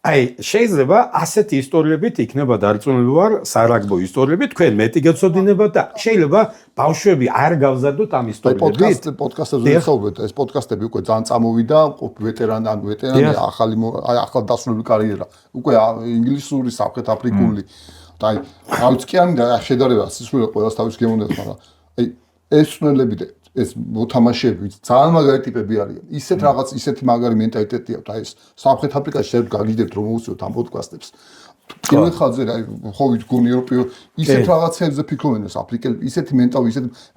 აი, შეიძლება ასეთი ისტორიებით იქნება დარწმუნებული ვარ, სარაგბო ისტორიებით, თქვენ მეტი გეცოდინებათ და შეიძლება ბავშვები არ გავზადოთ ამ ისტორიებით. პოდკასტებზე ვისაუბრეთ, ეს პოდკასტები უკვე ძალიან წამოვიდა, ვეტერანი, ახალ დასრულებული კარიერა. უკვე ინგლისური, სამხრეთ აფრიკული და აი, არც კი არ შედარება სისულელე ყველას თავის გემონდეს, მაგრამ აი, ეს ცნელები და ეს მოთამაშეები ძალიან მაგარი ტიპები არიან. ისეთი მაგარი მენტალიტეტი აქვს. აი ეს სამხრეთ აფრიკაში შეიძლება გაგიდებთ რომ მოუწევთ ამ პოდკასტებს. პირველ ხაზზე აი ხოვით გონი ევროპულ ისეთ რაღაცებზე ფიქრობენ ეს აფრიკელი ისეთი მენტალი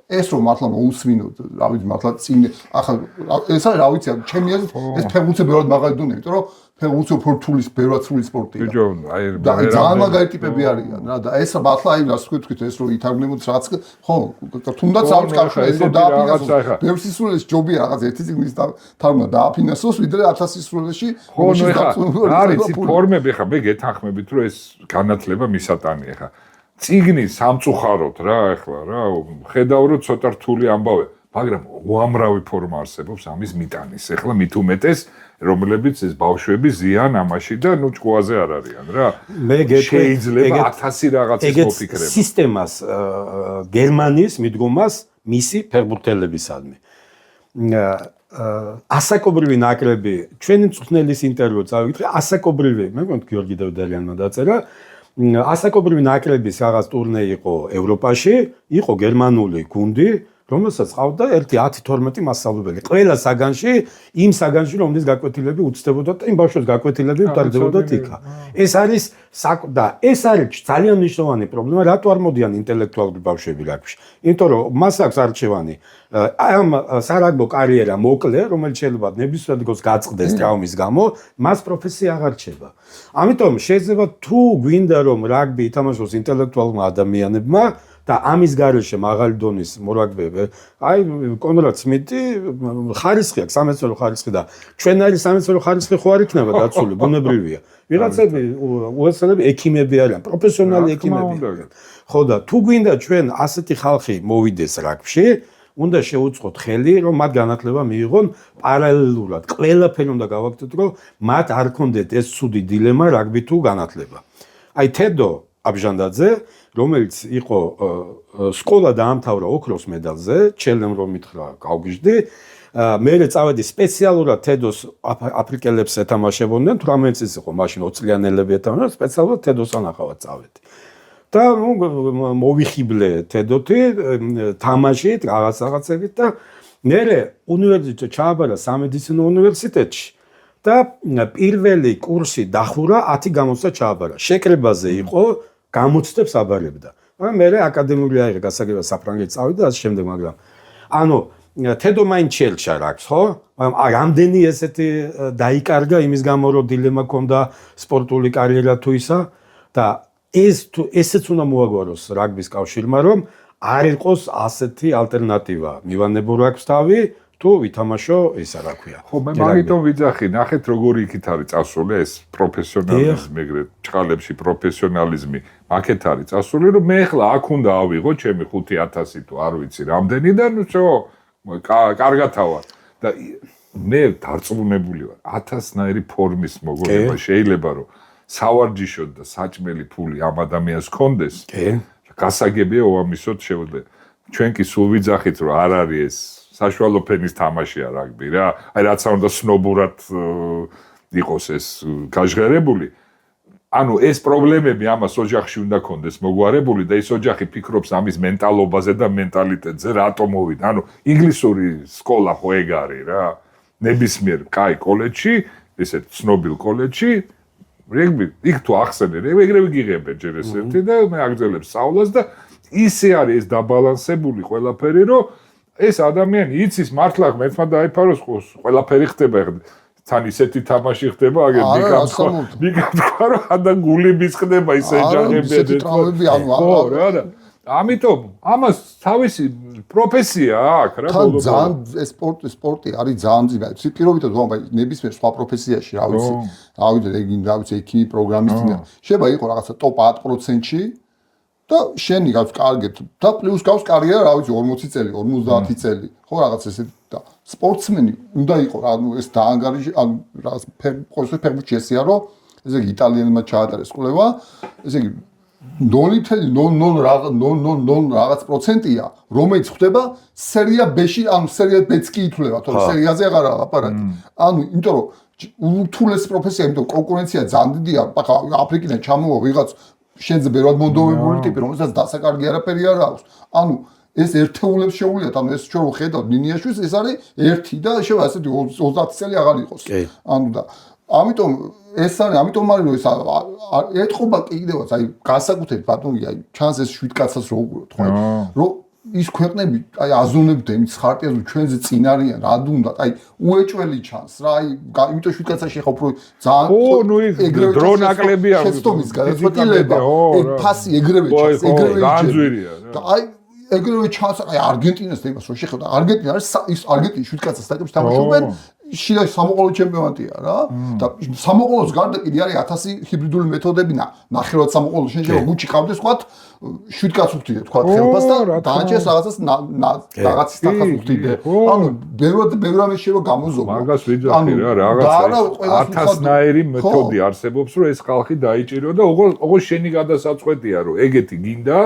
ეს რომ მართლა მოусმინოთ, რა ვიცი, მართლა წინ ახლა ეს არის რა ვიცი, ჩემი აზრით ეს ფეხბურთზე ბევრად მაგარი დონე, იმიტომ რომ ფეხბურთი უფრო რთული, ბევრად რთული სპორტია. ბიჭო, აი ძალიან მაგარი ტიპები არიან რა და ეს მართლა აი რას ვთქვით ეს რომ ითარგმნებოდეს რაც ხო, თუნდაც აქვს კავშირი ეს რომ დააფინანსოს. ბევრ სისულელეში ჯობია რაღაც ერთი წიგნის თარგმნა დააფინანსოს, ვიდრე 1000 სისულელეში ხომში არის ფორმები ხა მე გეთანხმებით რომ ეს განათლება მისატანია ხა. წიგნი სამწუხაროდ რა ახლა რა ხედავ რომ ცოტა რთული ამბავია, მაგრამ უამრავი ფორმა არსებობს ამის მიტანის. ახლა მით უმეტეს რომლებიც ეს ბავშვები ზიან ამაში და ნუ ჭკუაზე არ არიან რა. მე შეიძლება 1000 რაღაცის მოფიქრება. სისტემას გერმანიის მიდგომას მისი ფეხბურთელებისადმი. ასაკობრივი ნაკრები, ჩვენი მწვრთნელის ინტერვიუ წავიკითხე, ასაკობრივი, მე მგონი გიორგი დევდარიანმა დაწერა, ასაკობრივი ნაკრების რაღაც ტურნე იყო ევროპაში, იყო გერმანული გუნდი, რომელსაც ყავდა 10-12 მასწავლებელი. ყველა საგანში, იმ საგანში რომლის გაკვეთილები უცდებოდა და იმ ბავშვებს გაკვეთილები უტარდებოდათ იქა. ეს არის და ეს არის ძალიან მნიშვნელოვანი პრობლემა, რატო არ მოდიან ინტელექტუალური ბავშვები რაგბიში? იმიტომ რომ მას აქვს არჩევანი ამ სარაგბო კარიერა მოკლე, რომელიც შეიძლება ნებისმიერ დროს გაწყდეს ტრავმის გამო, მას პროფესია აღარ რჩება. ამიტომ შეიძლება თუ გვინდა რომ რაგბი ითამაშოს ინტელექტუალურმა ადამიანებმა და ამის გარეშე მაღალი დონის მორაგბეები, აი კონრად სმიტი ხარისხი აქვს, სამეცნიერო ხარისხი და ჩვენარი სამეცნიერო ხარისხი ხო არ იქნება დაცული, ბუნებრივია. ვიღაცები უეცრები ექიმები არიან, პროფესიონალი ექიმები არიან. ხო და თუ გვინდა ჩვენ ასეთი ხალხი მოვიდეს რაგბში, უნდა შეუწყოთ ხელი, რომ მათ განათლება მიიღონ პარალელურად. ყველაფერი უნდა გავაკეთოთ, რომ მათ არ ქონდეთ ეს ცუდი დილემა რაგბი თუ განათლება. აი თედო აბჟანდაძე, რომელიც იყო სკოლა დაამთავრა ოქროს მედალზე, ჩემ რომ მითხრა გავგიჟდი, მე წავედი სპეციალურად თედოს აფრიკელებს ეთამაშებოდნენ, 18 წლის იყო მაშინ 20 წლიანელები ეთამაშებოდნენ, სპეციალურად თედოს ანახავად წავედი. და მოვიხიბლე თედოთი თამაშით, რაღაცებით და მე უნივერსიტეტში ჩააბარა სამედიცინო უნივერსიტეტში და პირველი კურსი დახურა 10 გამოცდა ჩააბარა. შეკრებაზე იყო გამოცდებს აბარებდა. მაგრამ მე აკადემიური აიღე გასაგება საფრანგეთში წავიდა და ასე შემდეგ, მაგრამ ანუ თედო მაინც ჩელჩა რაკს, ხო? მაგრამ რამდენი ესეთი დაიკარგა იმის გამო რომ დილემა ქონდა სპორტული კარიერა თუ ისა და ესეც უნდა მოაგვაროს რაგბის კავშირმა, რომ არ იყოს ასეთი ალტერნატივა. მივანებო აქვს თავი, თუ ვითამაშო ისა რა ქვია. ხო, მე მაგიტომ ვიძახი, ნახეთ როგორი იქით არის წასული ეს პროფესიონალიზმი, ეგრეთ ჭყალებში პროფესიონალიზმი. აქეთ არის წასული, რომ მე ახლა აქ უნდა ავიღო ჩემი 5000 თუ არ ვიცი რამდენი და ნუ всё, კარგათა ვარ. და მე დარწმუნებული ვარ, 1000-ნაირი ფორმის მოგონება შეიძლება რომ სავარჯიშოდ და საჭმელი ფული ამ ადამიანს კონდეს. კი. გასაგებია ოამისოდ შეუძლია. ჩვენ კი სულ ვიძახით რომ არ არის ეს საშუალო ფენის თამაშია რაგბი რა. აი რაც უნდა სნობურად იყოს ეს გაჟღერებული. ანუ ეს პრობლემები ამას ოჯახში უნდა კონდეს მოგვარებული და ეს ოჯახი ფიქრობს ამის მენტალობაზე და მენტალიტეტზე რატო მოვიდა. ანუ ინგლისური სკოლა ხო ეგ არის რა. ნებისმიერ კაი კოლეჯში, ესეთ ცნობილ კოლეჯში რეგბი იქ თუ ახსენე, ეგრევე გიღებენ ჯერ ესეთი და მე აგრძელებს სწავლას და ისე არის ეს დაბალანსებული ყველაფერი, რომ ეს ადამიანი იცის მართლა ერთმა დაიფაროს ყველაფერი ხდება ეხლა თან ისეთი თამაში ხდება აგერ მიგამთქვა რომ ადა გულიბის ხდება ისე ეჯახები ესეთი ტრავმები ხო რა და ამიტომ ამას თავისი პროფესია აქვს რა ბოლოს ძალიან ეს სპორტი არის ძალიან ძიმე ფიქრობითად ვამბობ ნებისმიერ სხვა პროფესიაში რა ვიცი ექიმი პროგრამისტი შეიძლება იყოს რაღაცა ტოპ 10%-ში და შენი გავს კარგეთ და პლუს გავს კარიერა რა ვიცი 40 წელი 50 წელი ხო რაღაც ესე და სპორტსმენი უნდა იყოს ანუ ეს დაანგარიჟი ანუ რაღაც ფეხბურთში ესეა რომ ესე იგი იტალიელმა ჩაატარეს კვლევა, ესე იგი 0.00 რაღაც პროცენტია, რომელიც ხდება სერია B-ში, ანუ სერია B-ც კი ითვლება, თორე სერიაზე აღარ ლაპარაკი. ანუ იმიტომ რომ ურთულეს პროფესია, იმიტომ კონკურენცია ძალიან დიდია, აფრიკიდან ჩამოვა ვიღაც შენზე ბევრად მონდომებული ტიპი, რომელსაც დასაკარგი არაფერი არ აქვს. ანუ ეს ერთეულებს შეუვლიათ, ანუ ეს ჩვენ ვხედავთ ნინიაშვილს, ეს არის 1 და შევა ასეთი 30 წელი აღარ იყოს. ანუ და ამიტომ ეს არის, ამიტომ არის რომ ეს ეთყობა კიდევაც, აი განსაკუთრებით ბატონი, აი ჩანს ეს 7 კაცას რო უყუროთ, ხო? რომ ის ქვეყნები, აი აზონებდა იმის ხარტიას, რომ ჩვენზე წინ არიან, რა უნდა, აი უეჭველი ჩანს რა, აი იმიტომ 7 კაცაში ხა უფრო ძალიან დრონაკლები არის. შეცდომის გადაწყვეტილება, ეგ ფასი ეგრევე ჩანს, ეგრევე განძვირია. და აი ეგრევე ჩანს, აი არგენტინას და იმას რო შეხედა, არგენტინა არის ის არგენტინის 7 კაცას საკითხს თამაშობენ. შიდა სამოყოლო ჩემპიონატია რა და სამოყოლოს გარდა კიდე არის 1000 ჰიბრიდული მეთოდები ნახევრად სამოყოლო შეიძლება გუჩი ყავდეს თქვა 7 კაცს უხდიდე თქვა ხელფას და დააჭეს რაღაცას რაღაცის თანხას უხდიდე ანუ ბევრ ამის შევა გამოზობა მაგას ვიძახი რა რაღაცა 1000-ნაირი მეთოდი არსებობს რომ ეს ხალხი დაიჭირო და ოღონდ შენი გადასაწყვეტია რომ ეგეთი გინდა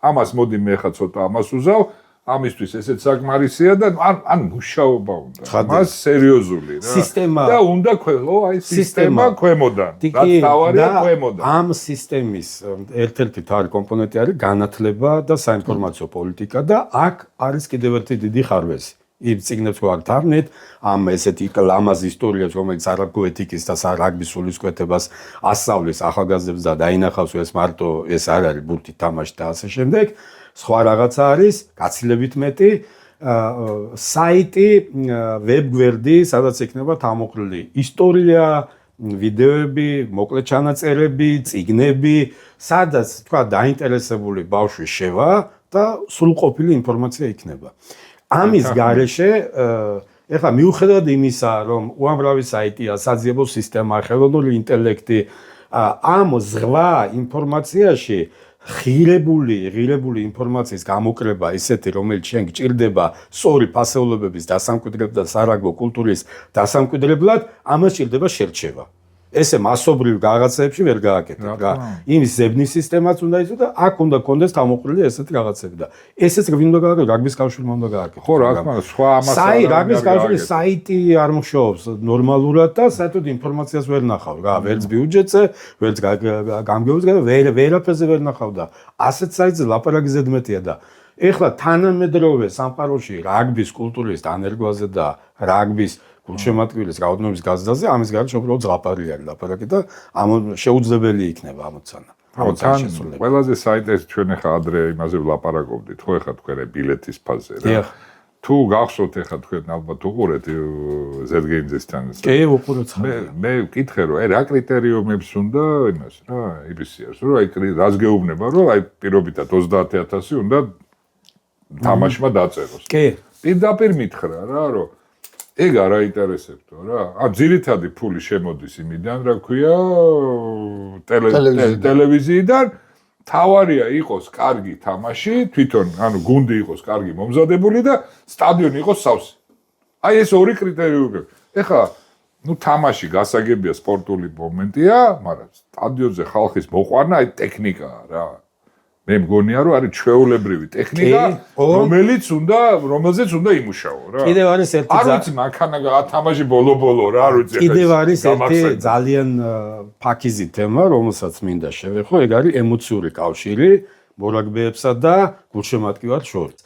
ამას მოდი მე ხა ცოტა ამას უზავ ამისთვის ესეც საკმარისია და ან მუშაობა უნდა. მას სერიოზული რა. სისტემა და უნდა აი სისტემა ქვემოდან. რაც თავარია ქვემოდან. ამ სისტემის ერთ-ერთი თავი კომპონენტი არის განათლება და საინფორმაციო პოლიტიკა და აქ არის კიდევ ერთი დიდი ხარვეზი. იმ წიგნებს ვარ თავნეთ ამ ესეთი ლამაზ ისტორიებს რომელიც არაგო ეთიკის და რაგბის სულისკვეთებას ასწავლის ახალგაზრდებს და დაინახავს ეს მარტო ეს არ არის ბურთი თამაში და ასე შემდეგ სხვა რაღაცა არის გაცილებით მეტი საიტი ვებგვერდი სადაც იქნება თავმოყრილი ისტორია ვიდეოები მოკლე ჩანაწერები წიგნები სადაც თქვა დაინტერესებული ბავშვი შევა და სრულყოფილი ინფორმაცია იქნება ამის გარეშე ეხლა მიუხედავად იმისა რომ უამრავი საიტია საძიებო სისტემა ხელოვნური ინტელექტი ამ ზღვა ინფორმაციაში ღირებული ინფორმაციის გამოკრება ისეთი რომელიც შენ გჭირდება სწორი ფასეულობების დასამკვიდრებლად და სარაგბო კულტურის დასამკვიდრებლად ამას ჭირდება შერჩევა ესე მასობრივ რაღაცებში ვერ გააკეთებ რა იმის ზებნის სისტემაც უნდა იყოს და აქ უნდა კონდეს თავმოყრილი ესეთი რაღაცები და ესეც უნდა გააკეთო რაგბის კავშირმა უნდა გააკეთო ხო რა თქმა უნდა სხვა ამას რაგბის კავშირის საიტი არ მუშაობს ნორმალურად და საერთოდ ინფორმაციას ვერ ნახავ რა ვერც ბიუჯეტზე ვერც გამგეობაზე ვერაფერზე ვერ ნახავ და ასეთ საიტზე ლაპარაკი ზედმეტია და ეხლა თანამედროვე სამყაროში რაგბის კულტურის დანერგვაზე და რაგბის გულშემატკივრის რაოდენობის გაზრდაზე ამის გარდა უბრალოდ ზღაპარი არის ლაპარაკი და ამ შეუძლებელი იქნება ამოცანა. ყველაზე საინტერესო ჩვენ ახლა ადრე იმაზე ვლაპარაკობდით, ხო ახლა თქვენ ბილეთის ფაზე რა. თუ გახსოვთ ახლა თქვენ ალბათ უყურეთ ზერგეინძესთან. კი, უყურეთ. მე ვკითხე რომ აი რა კრიტერიუმებს უნდა იმას რა, იბისიერს რომ აი რას გეუბნება რომ აი პირობითად 30000 უნდა თამაშმა დაწეროს. კი. პირდაპირ მითხრა რა რომ ეგ არ აინტერესებდო რა. ძირითადი ფული შემოდის იმიდან, რა ქვია, ტელევიზიიდან. თავარია იყოს კარგი თამაში, თვითონ, ანუ გუნდი იყოს კარგი მომზადებული და სტადიონი იყოს სავსე. აი ეს ორი კრიტერიუმი. ეხლა, თამაში გასაგებია სპორტული მომენტია, მაგრამ სტადიონზე ხალხის მოყვანა აი ტექნიკაა რა. მე მგონია რომ არის ჩვეულებრივი ტექნიკა, რომელზეც უნდა იმუშაო რა. კიდევ არის ერთი არ ვიცი მანქანა გათამაში ბოლო რა არ ვიცი. კიდევ არის ერთი ძალიან ფაქიზი თემა, რომელსაც მინდა შევეხო, ეგ არის ემოციური კავშირი მორაგბეებსა და გულშემატკივარს შორის.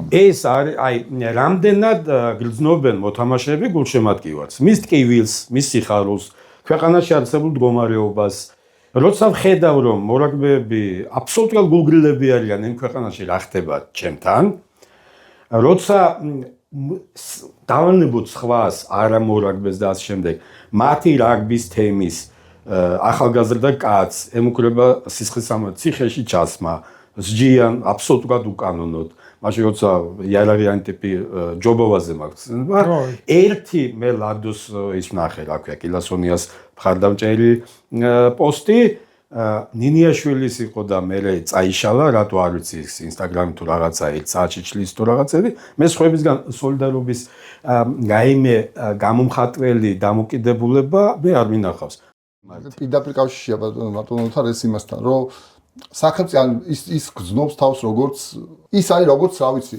ეს არის აი რამდენად გრძნობენ მოთამაშეები გულშემატკივარს, მის ტკივილს, მის სიხარულს, ქვეყანაში არსებულ მდგომარეობას როცა ვხედავ რომ მორაგბეები აბსოლუტურად გულგრილები არიან იმ ქვეყანაში რა ხდება ჩემთან როცა დავანებოთ სხვას არა მორაგბეს და ასე შემდეგ მათი რაგბის თემის ახალგაზრდა კაცს ემუქრება სისხლისამონი ციხეში ჩასმა ზჯიან აბსოლუტურად უკანონოდ მაშინ როცა იარაღიანი ტიპი ჯობოვაზე მაქვს ერთი მე ლადოს ის ნახე რა ქვია კილასონიას მხარდამჭერი პოსტი ნინიაშვილის იყო და მე წაიშალა რატო არ ვიცი ინსტაგრამი თუ რაღაცა ერთ საათში ჩლის თუ რაღაცები მე სხვებისგან სოლიდარობის რაიმე გამომხატველი დამოკიდებულება მე არ მინახავს პირდაპირ კავშირია ბატონოთან ეს იმასთან, რომ სახელმწიფო ის გზნობს თავს როგორც ის არის როგორც რა ვიცი.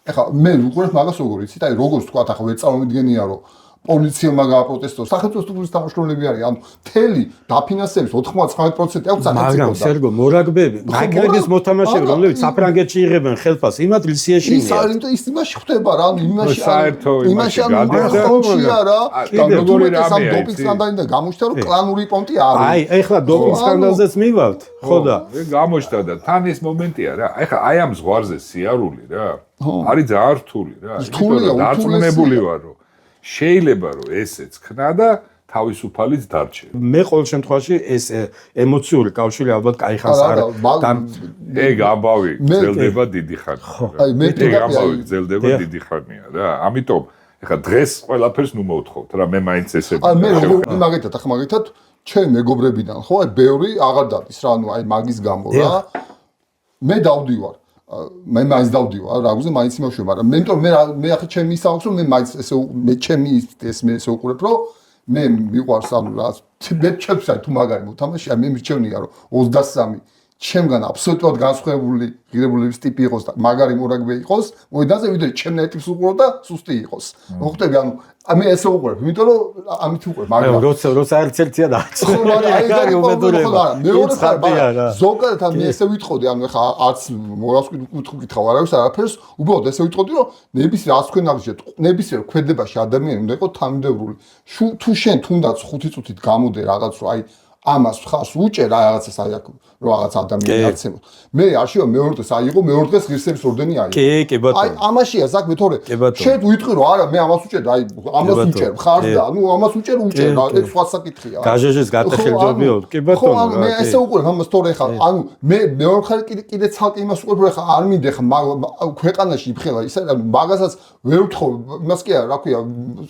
ეხლა მე უყურებ მაგას როგორ იცით, აი როგორც თქვა, ახლა ვერ წარმოვიდგენია რომ პოლიციამ გააპროტესტო. სახელმწიფო სტრუქტურის თანამშრომლები არის, ანუ მთელი დაფინანსების 99% აქვს სახელმწიფო. მაგრამ სერგო მორაგბები, ნაკრების მოთამაშეები, რომლებიც საფრანგეთში იღებენ ხელფასს, იმათ ლისიაში ის არის ის იმაში ხდება რა, ანუ იმაში საერთო იმაში არა, და როგორი რამეა დოპინგ სკანდალი და გამოჩნდა რომ კლანური პონტი არის. აი, ეხლა დოპინგ სკანდალზეც მივალთ, ხო და გამოჩნდა და თან ეს მომენტია რა. ეხლა აი ამ ზღვარზე სიარული რა. არის ძალიან რთული რა. რთულია, დარწმუნებული ვარ რომ შეიძლება რომ ესეც ხნა და თავისუფალიც დარჩება. მე ყოველ შემთხვევაში ეს ემოციური კავშირი ალბათ კაიხანს არ და ეგ ამბავი გრძელდება დიდი ხანია. აი მე ამბავი გრძელდება დიდი ხანია რა. ამიტომ ეხლა დღეს ყველაფერს ნუ მოვთხოვთ რა, მე მაინც ესეთი. აი მე მაგეთად ახლა მაგეთად ჩემ მეგობრებიდან ხო აი ბევრი აღარ დადის რა, ანუ აი მაგის გამო რა. მე დავდივარ მე მაინც დავდივარ რა გუზე მაინც იმავშია, მაგრამ მე მე ახლა ჩემი ის აქვს რომ მე მაინც ესე მე ჩემი ეს მე ესე უყურებ რომ მე მიყვარს ანუ რა მე ჩემს აი თუ მაგარი მოთამაშეა მე მირჩევნია რომ 23 ჩემგან აბსოლუტურად განსხვავებული ღირებულების ტიპი იყოს და მაგარი მორაგბე იყოს მოედანზე ვიდრე ჩემნაირ ტიპს უყურო და სუსტი იყოს მოხდები ანუ მე ესე უყურებ იმიტომ რომ ამით უყურებ მაგრამ როცა ერთ-ერთია დააწყო ხო მაგრამ აი ეგ უმეტურება მეორე ხარ ზოგადად მე ესე ვიტყოდი ანუ ეხა არც მორალს ვკითხავ არავის არაფერს უბრალოდ ესე ვიტყოდი რომ ნებისმიერ რაც თქვენ აღიშვათ ნებისმიერ ქმედებაში ადამიანი უნდა იყოს თანმიმდევრული თუ შენ თუნდაც 5 წუთით გამოდე რაღაც რომ აი ამას ხას უჭერ რაღაცას აი აქ რომ რაღაც ადამიანი არცემოთ. მე არ შევა მეორე დღეს აიღო მეორე დღეს ღირსების ორდენი აიღო. კი ბატონო. აი ამაშია საქმე თორე შენ ვიტყვი რომ არა მე ამას უჭერ აი ამას უჭერ ხარ და ნუ ამას უჭერ რა ეგ სხვა საკითხია. გაჟეჟეს გატეხილჯობიო კი ბატონო. ხო მე ესე უყურებ ამას თორე ხა ანუ მე მეორე ხარ კიდე ცალკე იმას უყურებ რომ ხა არ მინდა ხა ქვეყანაში იფხელა ისა ანუ მაგასაც ვერ ვთხოვ იმას კი არა რა ქვია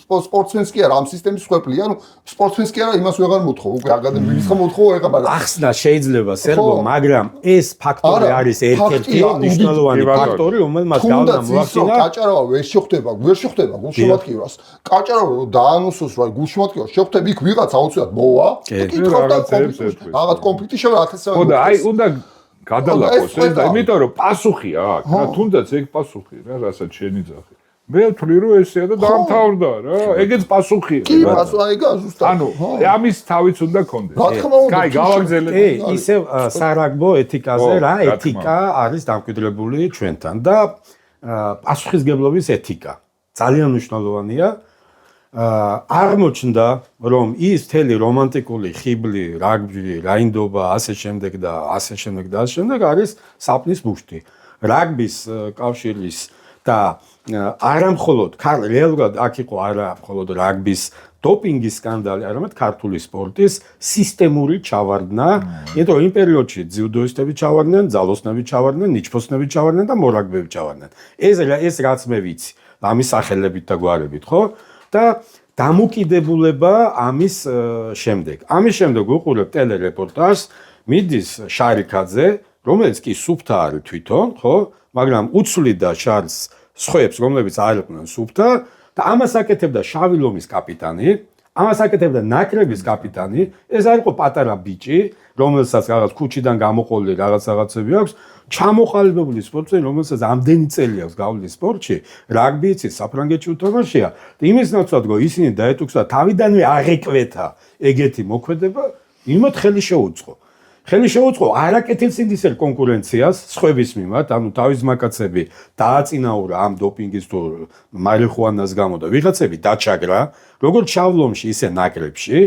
სპორტსმენს კი არა ამ სისტემის ხვეპლია ანუ სპორტსმენს კი არა იმას ვეღარ მოთხოვ უკვე აკადემიის ხომ მოთხოვ ეხა მაგრამ ახსნა შეიძლება სერგო მაგრამ ეს ფაქტორი არის ერთ-ერთი მნიშვნელოვანი ფაქტორი რომელმაც გავდა მოახდინა კაჭარავა ვერ შეხვდება გულშემატკივრას კაჭარავა დაანუსოს რა გულშემატკივრას შეხვდება იქ ვიღაც აუცილებლად მოვა კითხავ და რაღაც კონფლიქტი შევა 1000 ხო და აი უნდა გადალახოს ეს და იმიტომ რომ პასუხი აქვს რა თუნდაც ეგ პასუხი რა რასაც შენი ძახი მე ვთვლი რომ ესეა და დაამთავრდა რა ეგეც პასუხია კი პასუხი ზუსტად ანუ ამის თავიც უნდა კონდეს რა თქმა უნდა კაი გავაგზელეთ ისე სარაგბო ეთიკაზე რა ეთიკა არის დამკვიდრებული ჩვენთან და პასუხისგებლობის ეთიკა ძალიან მნიშვნელოვანია აღმოჩნდა რომ ის თელი რომანტიკული ხიბლი რაგბი რაინდობა ასე შემდეგ და ასე შემდეგ არის საპნის ბუშტი რაგბის კავშირის და არამხოლოდ რეალურად აქ იყო არამხოლოდ რაგბის დოპინგის სკანდალი, არამედ ქართული სპორტის სისტემური ჩავარდნა, იმიტომ რომ იმ პერიოდში ძიუდოისტები ჩავარდნენ, ძალოსნები ჩავარდნენ, ნიჩფოსნები ჩავარდნენ და მორაგბეები ჩავარდნენ. ეს რაც მე ვიცი, ამის სახელებით და გვარებით, ხო? და დამოკიდებულება ამის შემდეგ. ამის შემდეგ უყურებ ტელერეპორტაჟს, მიდის შარიქაძე, რომელიც კი სუფთა არის თვითონ, ხო? მაგრამ უცვლიდა შარს სხვებს, რომლებიც არ იყვნენ სუფთა და ამას აკეთებდა შავი ლომის კაპიტანი, ამას აკეთებდა ნაკრების კაპიტანი, ეს არ იყო პატარა ბიჭი, რომელსაც რაღაც ქუჩიდან გამოყოლილი რაღაცები აქვს, ჩამოყალიბებული სპორტსმენი, რომელსაც ამდენი წელი აქვს გავლილი სპორტში, რაგბი იცის, საფრანგეთში უთამაშია და იმის ნაცვლად რომ ისინი დაეთუქს და თავიდანვე აღეკვეთა ეგეთი მოქმედება, იმათ ხელი შეუწყო. ხელი შეუწყო არაკეთილ სინდისელ კონკურენციას სხვების მიმართ, ანუ თავის მაკაცები დააწინაურა ამ დოპინგის თუ მარიხუანას გამო და ვიღაცები დაჩაგრა, როგორც შავლომში, ისე ნაკრებში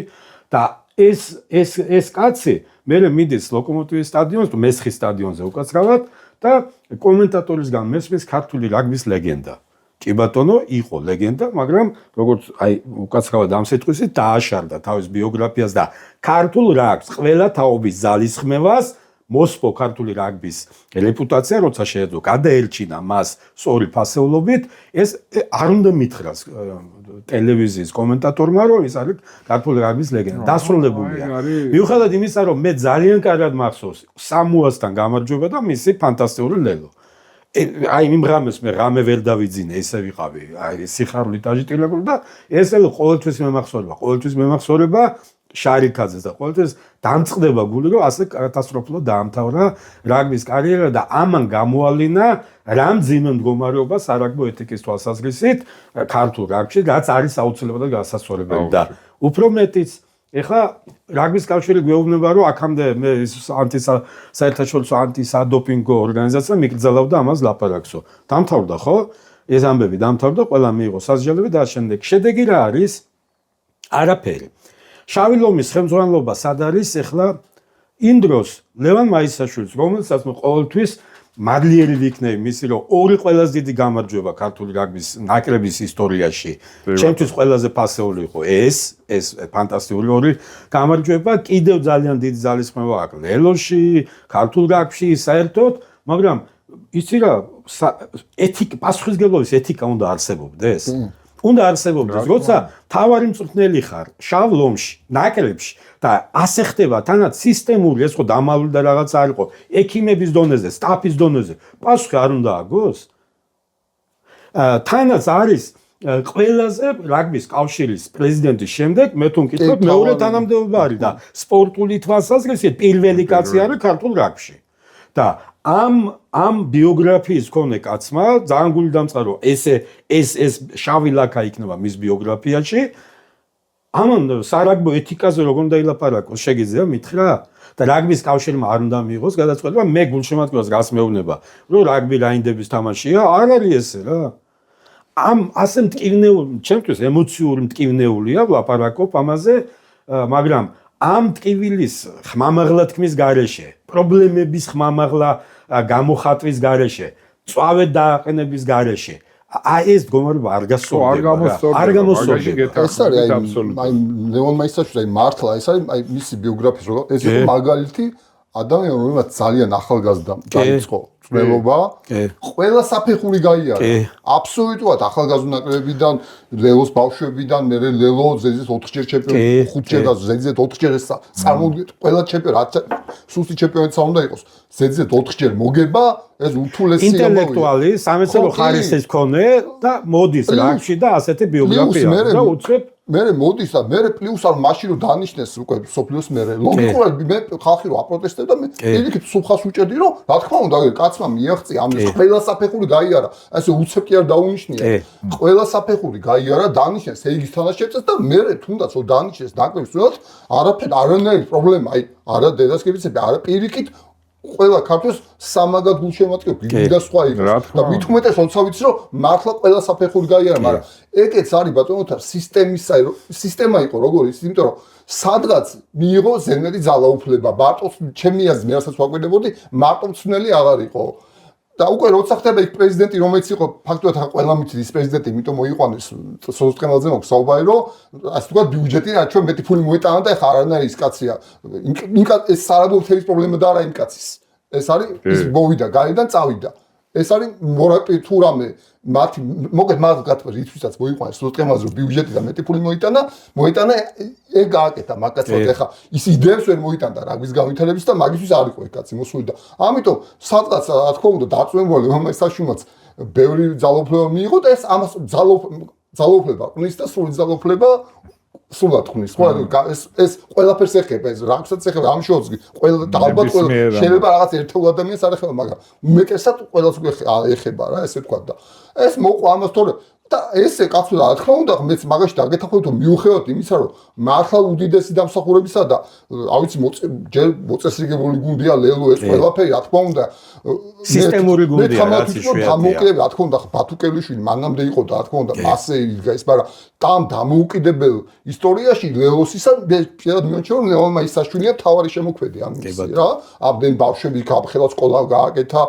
და ეს კაცი მერე მიდის ლოკომოტივის სტადიონს თუ მესხის სტადიონზე უკაცრავად და კომენტატორისგან მესმის ქართული რაგბის ლეგენდა. კი ბატონო, იყო ლეგენდა, მაგრამ როგორც აი უკაცრავად ამ სიტყვისით დააშარდა თავის ბიოგრაფიას და ქართულ რაგბს ყველა თაობის ძალისხმევას მოსპო ქართული რაგბის რეპუტაცია, როცა შეეძლო გადაელჩინა მას სწორი ფასეულობით, ეს არ უნდა მითხრას ტელევიზიის კომენტატორმა, რომ ის არის ქართული რაგბის ლეგენდა. დასრულებულია. მიუხედავად იმისა, რომ მე ძალიან კარგად მახსოვს სამუასთან გამარჯვება და მისი ფანტასტიკური ლელო. აი იმ რამეს მე რამე ვერ დავიძინე, ესე ვიყავი, აი სიხარული დაჟიტილებული და ესე ყოველთვის მემახსოვრება შარიქაძეს და ყოველთვის დამწყდება გული, რომ ასე კატასტროფულად დაამთავრა რაგბის კარიერა და ამან გამოავლინა რამ ძიმე მდგომარეობა სარაგბო ეთიკის თვალსაზრისით ქართულ რაგბში, რაც არის აუცილებლად გასასწორებელი და უფრო მეტიც ეხლა რაგბის კავშირი გვეუბნება, რომ აქამდე მე საერთაშორისო ანტისადოპინგო ორგანიზაცია მიკრძალავდა ამას ლაპარაკსო. დამთავრდა ხო? ეს ამბები დამთავრდა, ყველა მიიღო სასჯელები და შემდეგ შედეგი რა არის? არაფერი. შავი ლომის ხელმძღვანელობა სად არის? ეხლა იმ დროს ლევან მაისაშვილის, რომელსაც მე ყოველთვის მადლიერი ვიქნები მისი, რომ ორი ყველაზე დიდი გამარჯვება ქართული რაგბის ნაკრების ისტორიაში. ჩემთვის ყველაზე ფასეული იყო ეს ფანტასტიკური ორი გამარჯვება, კიდევ ძალიან დიდი ძალისხმევა აქვს ლელოში, ქართულ რაგბში საერთოდ, მაგრამ იცი რა, პასუხისმგებლობის ეთიკა უნდა არსებობდეს. უნდა არსებობდეს, როცა თავარი მწვრთნელი ხარ შავ ლომში, ნაკრებში და ასე ხდება, თანაც სისტემური ეს ხო დამალული და რაღაც არ იყო, ექიმების დონეზე, სტაფის დონეზე, პასუხი არ უნდა აგოს. თანაც არის ყველაზე რაგბის კავშირის პრეზიდენტის შემდეგ მე თუ მკითხოთ მეორე თანამდებობა არის და სპორტული თვალსაზრისით პირველი კაცი არის ქართულ რაგბში. და ამ ბიოგრაფიის მქონე კაცმა ძალიან გული დამწყარო ეს შავი ლაქა იქნება მის ბიოგრაფიაში. ამან სარაგბო ეთიკაზე როგორ უნდა ილაპარაკოს, შეგიძლია მითხრა? და რაგბის კავშირმა არ უნდა მიიღოს გადაწყვეტილება, მე გულშემატკივრას რას მეუბნება, რომ რაგბი რაინდების თამაშია, არ არის ესე რა. ასე მტკივნეული, ჩემთვის ემოციური მტკივნეულია ვლაპარაკობ ამაზე, მაგრამ ამ ტკივილის ხმამაღლა თქმის გარეშე, პრობლემების ხმამაღლა გამოხატვის გარეშე, წვავე დააყენების გარეშე, ეს მდგომარეობა არ გასწორდება. არ გამოსწორდება. ეს არის აი ლევან მაისაშვილი მართლა ეს არის აი მისი ბიოგრაფიის რო ეს იყო მაგალითი ადამიანი რომელსაც ძალიან ახალგაზრდა დაიწყო წვლილობა, ყველა საფეხური გაიარა. აბსოლუტურად ახალგაზრდა ნაკრებიდან, ლელოს ბავშვებიდან, მე ლელო ზედიზედ 4-ჯერ ჩემპიონი, 5-ჯერ და ზედიზედ 4-ჯერ წარმოვიდგეთ, ყველა ჩემპიონი, რაც სუსტი ჩემპიონიც უნდა იყოს. ზედიზედ 4-ჯერ მოგება, ეს უთულესი ინტელექტუალი, სამეცნიერო ხარისხის მქონე და მოდის რაგბში და ასეთი ბიოგრაფია და უცებ მე მოდის და მე პლუს არ მაშინ რომ დანიშნეს უკვე სოფლიოს მე ლოგიკურად მე ხალხი რომ აპროტესტებ და მე იქით სუფხას უჭერდი რომ რა თქმა უნდა კაცმა მიაღწია ამის ყველა საფეხური გაიარა ასე უცებ კი არ დაუნიშნია ყველა საფეხური გაიარა დანიშნეს ეგის თანაშემწეს და მე თუნდაც რომ დანიშნეს ნაკრებს თუნდაც არანაირი პრობლემა აი არა დედასკებიცები არა პირიქით ყველა ქართულს სამაგად გულშემატკივრ გიდა სხვა იყო და მით უმეტეს როცა ვიცი რომ მართლა ყველა საფეხური გაიარა მაგრამ ეგეც არის ბატონოთა სისტემა იყო როგორი ის იმიტომ რომ სადღაც მიიღო ზენმეტი ძალაუფლება მარტოს ჩემი აზრით მე რასაც ვაკვირდებოდი მარტო მცნელი აღარ იყო და უკვე როცა ხდება იქ პრეზიდენტი რომელიც იყო ფაქტობრივად ყველა მიცით ის პრეზიდენტი იმიტომ მოიყვანეს სოцტყემალზე მოხ საუბარი რომ ასე თქვა ბიუჯეტი რა ჩვენ მეტი ფული მოიტანა და ეხა არანაირი ის კაცია ეს სარაგბო თელის პრობლემა და არა იმ კაცის ეს არის ის მოვიდა გარედან წავიდა ეს არის მორაპი თუ რამე მათი მოგეთ მაგ გათქვა რითვისაც მოიყვანეს სოцტყემალზე რომ ბიუჯეტი და მეტი ფული მოიტანა ეგ გააკეთა მაგაცოთ ეხა ის იდეებს ვერ მოიტანდა რაგბის განვითარების და მაგისთვის არ იყო ეგ კაცი მოსულდა ამიტომ სადღაც რა თქმა უნდა დაწვემული მომაის საშუმაც ბევრი ძალაუფლება მიიღო და ეს ამას ძალაუფლება ყვნის და სრული ძალაუფლება სულად ყვნის ხო ეს ყველაფერს ეხება ეს რაგბსაც ეხება ამ შოუს ყველა და ალბათ ყველა შეიძლება რაღაც ერთეულ ადამიანს არ ეხება მაგრამ უმეტესად ყველას ეხება რა ესე თქვა და ეს მოყვა ამას თორე და ესე კაცო რა თქმა უნდა მეც მაგაში დაგეთახოთ რომ მიუხედავად იმისა რომ მართლა უდიდესი დამსახურებისა და ავიცი ჯერ მოწესრიგებული გუნდია ლელო ეს ყველაფერი რა თქმა უნდა სისტემური გუნდია რაც იშვიათია დამოუკიდებელი რა თქმა უნდა ბათუკელიშვილი მანამდე იყო და რა თქმა უნდა ასე იდგა ეს მაგრამ там დამოუკიდებელ ისტორიაში ლელოსისა პირად მიჩნევა რომ ლევან მაისაშვილია თავარი შემოქმედი ამის რა აბდენ ბავშვები ხელა სკოლა გააკეთა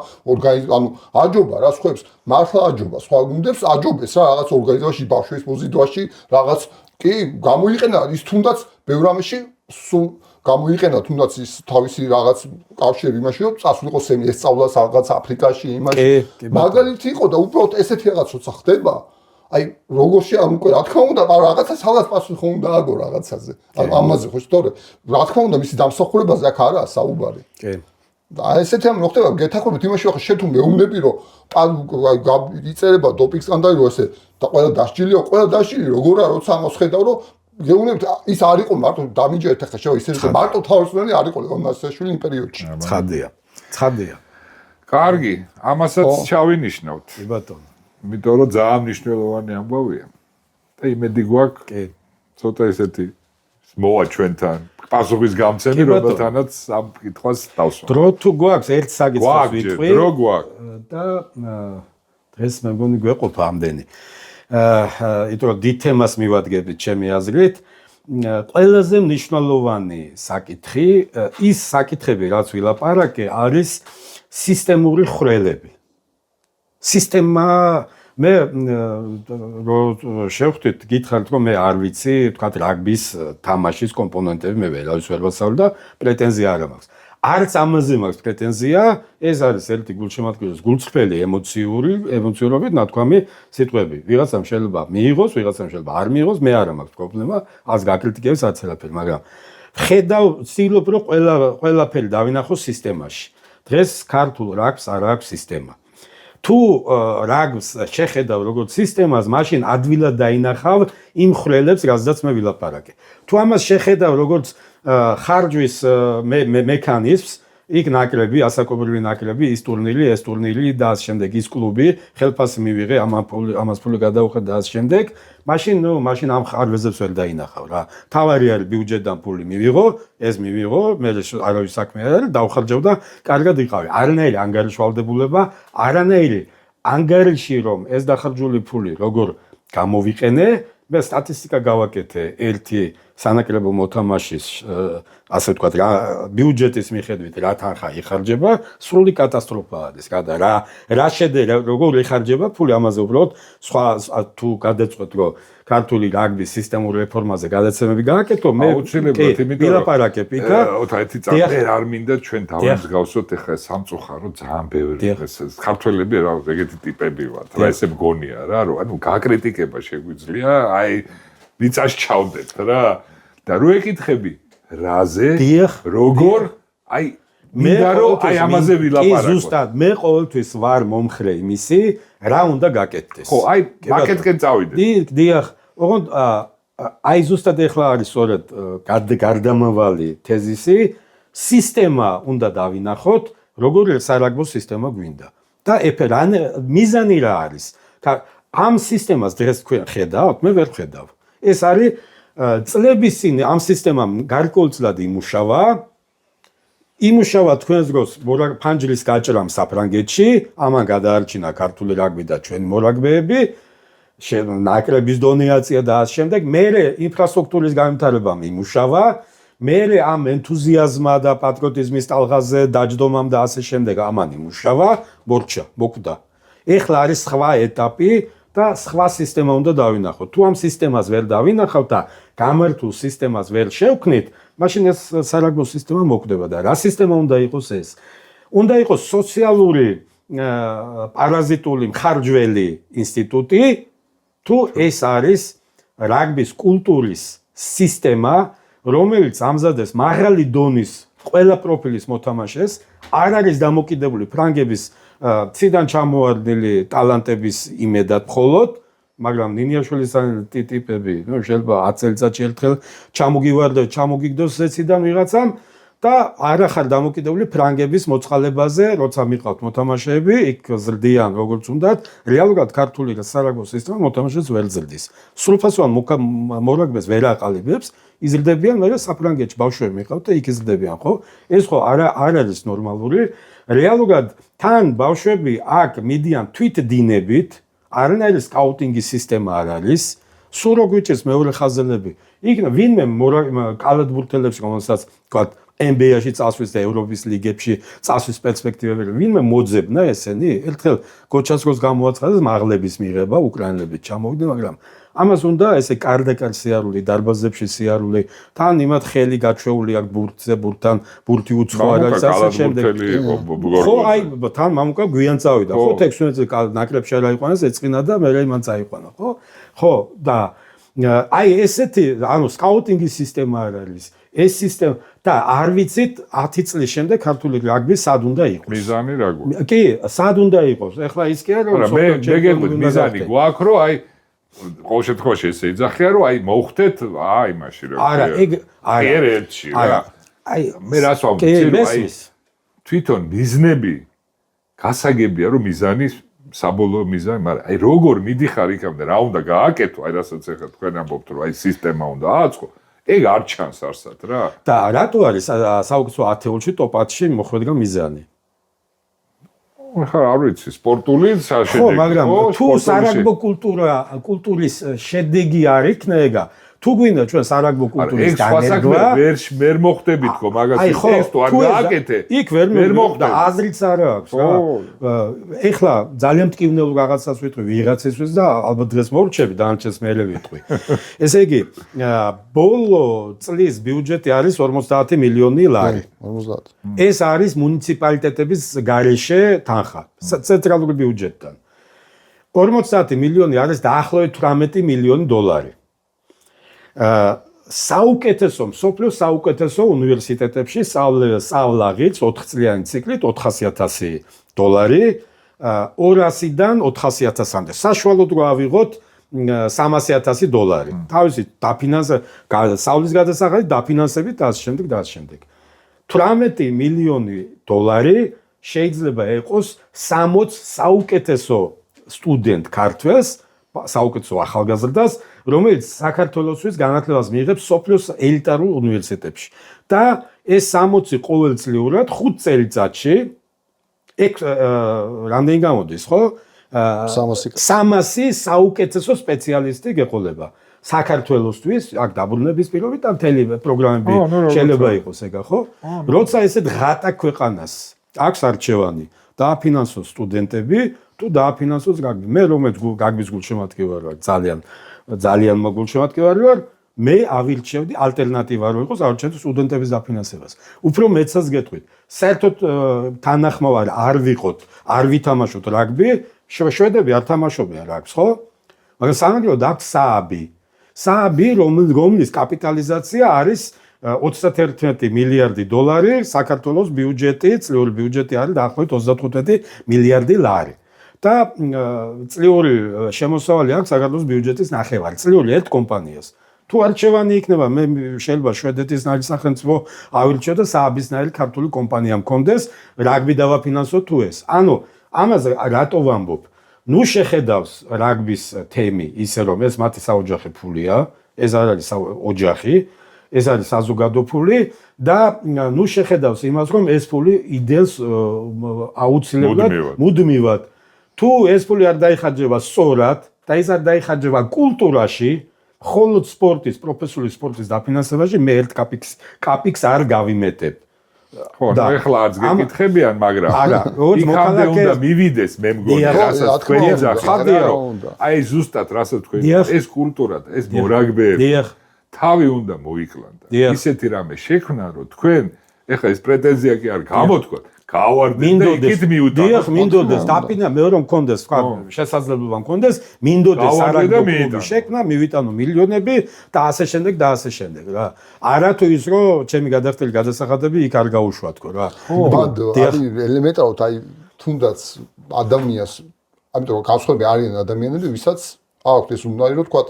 ანუ აჯობა რა სხვებს მართლა აჯობა სხვა გუნდებს აჯობეს რა რაღაც ორგანიზაციაში ბავშვების მოზიდვაში რაღაც კი გამოიყენა ის თუნდაც ბევრ ამაში სულ გამოიყენა თუნდაც ის თავისი რაღაც კავშირი იმაში რომ წასულიყო ეს სწავლა რაღაც აფრიკაში იმაში მაგალითი იყო და უბრალოდ ესეთი რაღაც როცა ხდება აი როგორში არ უკვე რა თქმა უნდა რაღაცა სადაც პასუხი ხომ უნდა აგო რაღაცაზე ამაზე ხო თორე რა თქმა უნდა მისი დამსახურებაზე აქ არაა საუბარი კი და ესეთი ამ მოხდება გეთახმებით იმაში ხო შენ თუ მეუბნები რომ იწერება დოპინგ სკანდალი რომ ესე და ყველა დასჯილია ყველა დასჯილი როგორ არა როცა ამას ხედავ რომ გეუბნებით ის არ იყო მარტო დამიჯერეთ ახლა შევა ისე მარტო თავისუფლად არ იყო ლეონასაშვილი იმ პერიოდში. ცხადია. კარგი, ამასაც ჩავინიშნავთ. კი ბატონო. იმიტომ რომ ძალიან მნიშვნელოვანი ამბავია. და იმედი გვაქვს, კი, ცოტა ესეთი მოვა ჩვენთან პასუხის გამცემი, რომელთანაც ამ კითხვას დავსვამ. დრო თუ გვაქვს ერთ საკითხს ვიტყვი. დრო გვაქვს. და დღეს მე მგონი გვეყოფა ამდენი. იმიტომ რომ დიდ თემას მივადგებით ჩემი აზრით. ყველაზე მნიშვნელოვანი საკითხი, ის საკითხები, რაც ვილაპარაკე, არის სისტემური ხრელები. სისტემა მე შევხვდით გითხარით რომ მე არ ვიცი თქვათ რაგბის თამაშის კომპონენტები მე ვერავის ვერ ვასწავლე და პრეტენზია არ მაქვს. არც ამაზე მაქვს პრეტენზია, ეს არის ერთი გულშემატკივრის გულწრფელი ემოციურობით ნათქვამი სიტყვები. ვიღაცამ შეიძლება მიიღოს, ვიღაცამ შეიძლება არ მიიღოს, მე არ მაქვს პრობლემა, ას გაკრიტიკებს არც არაფერი, მაგრამ ხედავ ვცდილობ რომ ყველაფერი დავინახო სისტემაში. დღეს ქართულ რაგბს არ აქვს სისტემა. თუ რაგბს შეხედავ როგორც სისტემას, მაშინ ადვილად დაინახავ იმ ხრელებს, რაზედაც მე ვილაპარაკე. თუ ამას შეხედავ როგორც ხარჯვის მექანიზმს, იქ ნაკრები, ასაკობრივი ნაკრები, ის ტურნირი, ეს ტურნირი და ამ შემდეგ ის კლუბი, ხელფასი მივიღე, ამას ფული გადავუხე და ამ შემდეგ, მაშინ ამ ხარვეზებს ვერ დაინახავ რა. თავარი არის ბიუჯეტიდან ფული მივიღო, ეს მივიღო, მე არავის საქმე არ არის, დავხარჯავ და კარგად იყავი. არანაირი ანგარიშვალდებულება, არანაირი ანგარიში რომ ეს დახარჯული ფული როგორ გამოვიყენე, მე სტატისტიკა გავაკეთე ერთი სანაკრებო მოთამაშის ასე ვთქვათ ბიუჯეტის მიხედვით რა თანხა იხარჯება, სრული კატასტროფაა ეს. რა შედეგი როგორ იხარჯება ფული ამაზე უბრალოდ სხვა თუ გადაწყვეტ რომ ქართული რაგბის სისტემურ რეფორმაზე გადაცემები გააკეთო, მე აუცილებლად იმიტომ ვილაპარაკებ იქა. 20 წამი არ მინდა ჩვენ თავის გავსოთ ახლა სამწუხარო ძალიან ბევრი ეს ქართველები რა ეგეთი ტიპები ვართ. რა ესე მგონია რა რომ ანუ გაკრიტიკება შეგვიძლია, აი მიწაში ჩავდეთ რა და რო ეკითხები რაზე როგორ აი მინდა რომ აი ამაზე ვილაპარაკო. კი ზუსტად მე ყოველთვის ვარ მომხრე იმისი რა უნდა გაკეთდეს. ხო აი მაკეთკენ წავიდეთ. დიახ ოღონდ აი ზუსტად ეხლა არის სწორედ გარდამავალი თეზისი სისტემა უნდა დავინახოთ როგორი სარაგბო სისტემა გვინდა და მიზანი რა არის ამ სისტემას დღეს თქვენ ხედავთ მე ვერ ხედავ. ეს არის წლების წინ ამ სისტემამ გარკვეულწილად იმუშავა თქვენს დროს ფანჯრის გაჭრამ საფრანგეთში, ამან გადაარჩინა ქართული რაგბი და ჩვენი მორაგბეები, ნაკრების დონეაცია და ამ შემდეგ მერე ინფრასტრუქტურის განვითარებამ იმუშავა, მერე ამ ენთუზიაზმა და პატრიოტიზმის ტალღაზე დაჯდომამ და ასე შემდეგ ამან იმუშავა, მორჩა, მოკვდა. ეხლა არის სხვა ეტაპი და სხვა სისტემა უნდა დავინახოთ. თუ ამ სისტემას ვერ დავინახავთ და გამართულ სისტემას ვერ შევქმნით, მაშინ ეს სარაგბო სისტემა მოკვდება და რა სისტემა უნდა იყოს ეს? უნდა იყოს სოციალური პარაზიტული მხარჯველი ინსტიტუტი, თუ ეს არის რაგბის კულტურის სისტემა, რომელიც ამზადებს მაღალი დონის ყველა პროფილის მოთამაშეს, არ არის დამოკიდებული ფრანგების ციდან ჩამოვარდნილი ტალანტების იმედად მხოლოდ, მაგრამ ნინიაშვილის ტიპები, შეიძლება 10 წელიწადში ერთხელ ჩამოგიგდოს ეციდან ვიღაცამ და არ ახარ დამოკიდებული ფრანგების მოწყალებაზე, როცა მიყავთ მოთამაშეები, იქ ზრდიან როგორც უნდათ, რეალურად ქართული სარაგბო სისტემა მოთამაშეს ვერ ზრდის. სრულფასოვან მორაგბეს ვერ აყალიბებს, იზრდებიან, მაგრამ საფრანგეთში ბავშვები მიყავთ და იქ იზრდებიან, ხო? ეს ხო არ არის ნორმალური. რეალურად თან ბავშვები აქ მიდიან თვითდინებით, არანაირი სკაუტინგის სისტემა არ არის. სულ რო გვიჭირს მეორე ხაზელები. იქ ვინმე კალათბურთელებს, რომელსაც თქვათ NBA-ში წასვლის და ევროპის ლიგებში წასვლის პერსპექტივები, ვინმე მოძებნა ესენი, ერთხელ გოჩასკოს გამოაცხადეს მაღლების მიღება, უკრაინელები ჩამოვიდნენ, მაგრამ ამას უნდა ესე კარდაკარ სიარული, დარბაზებში სიარული, თან იმათ ხელი გაჩვეული აქვს ბურთზე, ბურთი უცხო არ არის ასე შემდეგ. ხო, აი, თან მამუკა გვიან წავიდა, ხო, 16 წელი ნაკრებში არ აიყვანეს, ეწყინა და მერე იმან წაიყვანა, ხო? ხო, და აი ესეთი, ანუ სკაუტინგის სისტემა არ არის. ეს სისტემა და არ ვიცით 10 წლის შემდეგ ქართული რაგბი სად უნდა იყოს. მიზანი რა გვაქვს? კი, სად უნდა იყოს? ეხლა ის კი არა რომ მე მიზანი გვაქვს რომ აი ყოველ შემთხვევაში ესე იძახია, რომ აი მოხდეთ იმაში რა. არა, ეგ არა. ერეთში რა. აი მე რას ვამბობ, აი თვითონ მიზნები გასაგებია, რომ მიზანი საბოლოო მიზანი, მაგრამ აი როგორ მიდიხარ იქამდე, რა უნდა გააკეთო, აი რასაც ახლა თქვენ ამბობთ, რომ აი სისტემა უნდა ააწყო, ეგ არ ჩანს არსად რა. და რატო არის საუკეთესო 10-ში ტოპ-10-ში მოხვედრა მიზანი? ხა არ ვიცი, სპორტული შედეგი. ხო, მაგრამ თუ სარაგბო კულტურის შედეგი არ იქნება, თუ გვინდა ჩვენ სარაგბო კულტურის განერგვა, ვერ მოხდებით ხო, მაგას ეს თუ არ გააკეთე. იქ ვერ მოხდა, აზრიც არ აქვს რა. ეხლა ძალიან მტკივნეულ რაღაცას ვიტყვი ვიღაცისთვის და ალბათ დღეს მორჩები დანარჩენს მერე ვიტყვი. ესე იგი, ბოლო წლის ბიუჯეტი არის 50 მილიონი ლარი. 50. ეს არის მუნიციპალიტეტების გარეშე თანხა, ცენტრალური ბიუჯეტიდან. 50 მილიონი არის დაახლოებით 18 მილიონი დოლარი. საუკეთესო მსოფლიოს საუკეთესო უნივერსიტეტებში სწავლაღიც 4 წლიანი ციკლით $400,000 200-დან 400,000-მდე. საშუალოდ რო ავიღოთ $300,000. თავისი სწავლის გადასახადით დაფინანსებით და ამ შემდეგ. 18 მილიონი დოლარი შეიძლება ეყოს 60 საუკეთესო სტუდენტ ქართველს, საუკეთესო ახალგაზრდას, რომელიც საქართველოსთვის განათლებას მიიღებს სოფლიოს ელიტარულ უნივერსიტეტებში. და ეს 60 ყოველწლიურად 5 წელიწადში რამდენი გამოდის, ხო? 300 საუკეთესო სპეციალისტი გეყოლება. საქართველოსთვის, აქ დაბრუნების პირობით და მთელი პროგრამები შეიძლება იყოს ეგა, ხო? როცა ესეთ ღატაკ ქვეყანას აქვს არჩევანი, დააფინანსოს სტუდენტები, თუ დააფინანსოს გაგბი. მე რომელიც გაგბის გულშემატკივარი ვარ, ძალიან გულშემატკივარი ვარ, მე ავირჩევდი ალტერნატივა რო იყოს, ავირჩევდი სტუდენტების დაფინანსებას. უფრო მეცას გეტყვით. საერთოდ თანახმოვარი არ ვიყოთ, არ ვითამაშოთ რაგბი, შვედები არ თამაშობენ რაგბს, ხო? მაგრამ სამაგიეროდ აქვს სააბი, რომლის კაპიტალიზაცია არის 31 მილიარდი დოლარი, საქართველოს ბიუჯეტი, წლიური ბიუჯეტი არის დაახლოებით 35 მილიარდი ლარი. და წლიური შემოსავალი აქვს საქართველოს ბიუჯეტის ნახევარი, წლიური ერთ კომპანიას. თუ არჩევანი იქნება, მე შეიძლება შვედეთის ნაირი სახელმწიფო ავირჩიო და სააბის ნაირი ქართული კომპანია მქონდეს, რაგბი დავაფინანსო თუ ეს. ანუ ამაზე რატო ვამბობ? ნუ შეხედავს რაგბის თემი ისე რომ ეს მათი საოჯახო ფულია, ეს არ არის ოჯახი, ეს არის საზოგადო ფული და ნუ შეხედავს იმას რომ ეს ფული იდეას აუცილებლად მუდმივად თუ ეს ფული არ დაიხარჯება სწორად და ეს არ დაიხარჯება კულტურაში, მხოლოდ სპორტის, პროფესიული სპორტის დაფინანსებაში მე ერთ კაპიქს არ გავიმეტებ. ხო, ეხლა არც გეკითხებიან, მაგრამ იქამდე უნდა მივიდეს მე მგონი, რასაც თქვენი ძახით. აი ზუსტად რასაც თქვენი, ეს კულტურა და ეს მორაგბეები თავი უნდა მოიკლან და ისეთი რამე შექმნა, რომ თქვენ ეხლა ეს პრეტენზია კი არ გამოთქვათ. გავარდეთ და იქით მიუტანოთ. დიახ, მინდოდეს დაფინა, მე რომ მქონდეს, თქვა, შესაძლებლობა მქონდეს, მინდოდეს სარაგბო კლუბი შექმნა, მივიტანო მილიონები და ასე შემდეგ რა. არა თუ ის რომ ჩემი გადახდელი გადასახადები იქ არ გაუშვა თქო რა. ბანდო, არის ელემენტარულად აი თუნდაც ადამიანს, ამიტომ რომ განსხვავები არიან ადამიანები, ვისაც აქვთ ეს უნარი რომ თქვა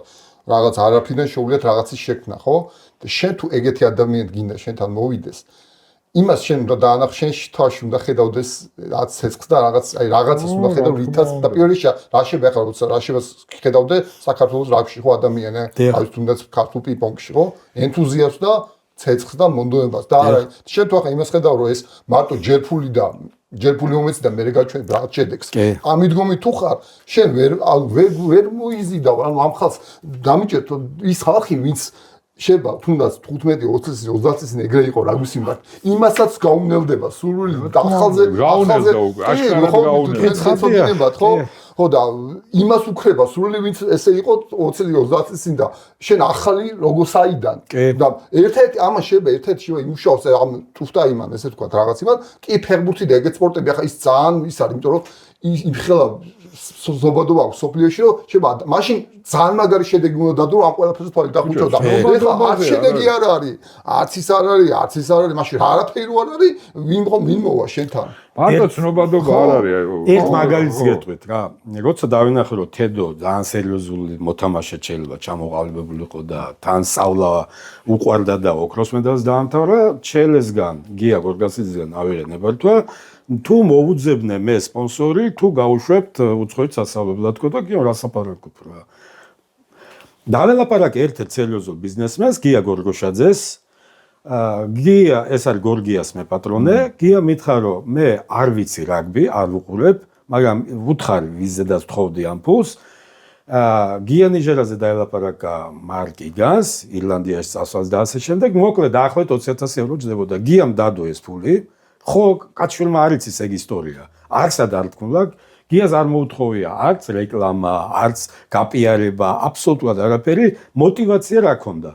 რაღაც არაფრიდან შეუძლიათ რაღაცის შექმნა, ხო? და შენ თუ ეგეთი ადამიანი გინდა შენთან მოვიდეს, იმას შენ უნდა დაანახო, შენ თვაში უნდა ხედავდეს რაც ცეცხლს და რაღაცას უნდა ხედავ ვითაც და პირველი რა შეიძლება ახლა როცა რა შეიძლება ხედავდე საქართველოს რაგბში ხო ადამიანი, აი თუნდაც ქართულ პინგ-პონგში ხო? ენთუზიაზმს და ცეცხლს და მონდომებას და არა შენ თუ ახლა იმას ხედავ რომ ეს მარტო ჯერფული მომეცი და მე გაჩვენებ რაღაც შედეგს. ამიდგომი თუ ხარ, შენ ვერ მოიზიდავ, ანუ ამ ხალხს დამიჭერთ ის ხალხი, ვინც შეიძლება თუნდაც 15-20 30 ეგრე იყო რაგბის მიმართ. იმასაც გაუნელდება სურვილი და ახალზე გაუნელდებათ, ხო? ხო და იმას უქრება სურვილი, ვინც ესე იყო 20-30 წინ და შენ ახალი როგორ საიდან და ერთ-ერთი ამას შეიძლება ერთ-ერთი იმუშაოს ამ ტუფთა იმან ესე თქვა რაღაც იმან, კი ფეხბურთი და ეგეთ სპორტები ახლა ის ძალიან ის არის, იმიტომ რომ იმხელა ზოგადად აქვს სოფლიოში რომ შევა მაშინ ძალიან მაგარი შედეგი უნდა დადო ამ ყველაფერს თვალი დახუჭოდა ეხლა არც შედეგი არ არის არც ის არ არის მაშინ არაფერი არ არის ვინ მოვა შენთან მარტო ცნობადობა არ არის ერთ მაგალითს გეტყვით რა როცა დავინახე რომ თედო ძალიან სერიოზული მოთამაშე შეიძლება ჩამოყალიბებულიყო და თან სწავლა უყვარდა და ოქროს მედალს დაამთავრა ჩელესგან გია გორგასიძიდან ავიღენებართვა თუ მოუძებნე მე სპონსორი თუ გავუშვებთ უცხოეთ სასწავლებლად და გიო რასაპარაკობ რა დაველაპარაკე ერთ-ერთ სერიოზულ ბიზნესმენს გია გორგოშაძეს გია ეს არის გორგიას მე პატრონე გია მითხრა რომ მე არ ვიცი რაგბი არ ვუყურებ მაგრამ ვუთხარი ვიზედაც თხოვდი ამ ფულს გია ნიჟერაზე დაელაპარაკა მარკიგანს ირლანდიაში წასვლას და ასე შემდეგ მოკლედ დაახლოებით 20000 ევრო ჯდებოდა გიამ დადო ეს ფული ხო კაცშვილმა არ იცის ეგ ისტორია არცად არ თქულა გიას არ მოუთხოვია არც რეკლამა არც გაპიარება აბსოლუტურად არაფერი მოტივაცია რა ქონდა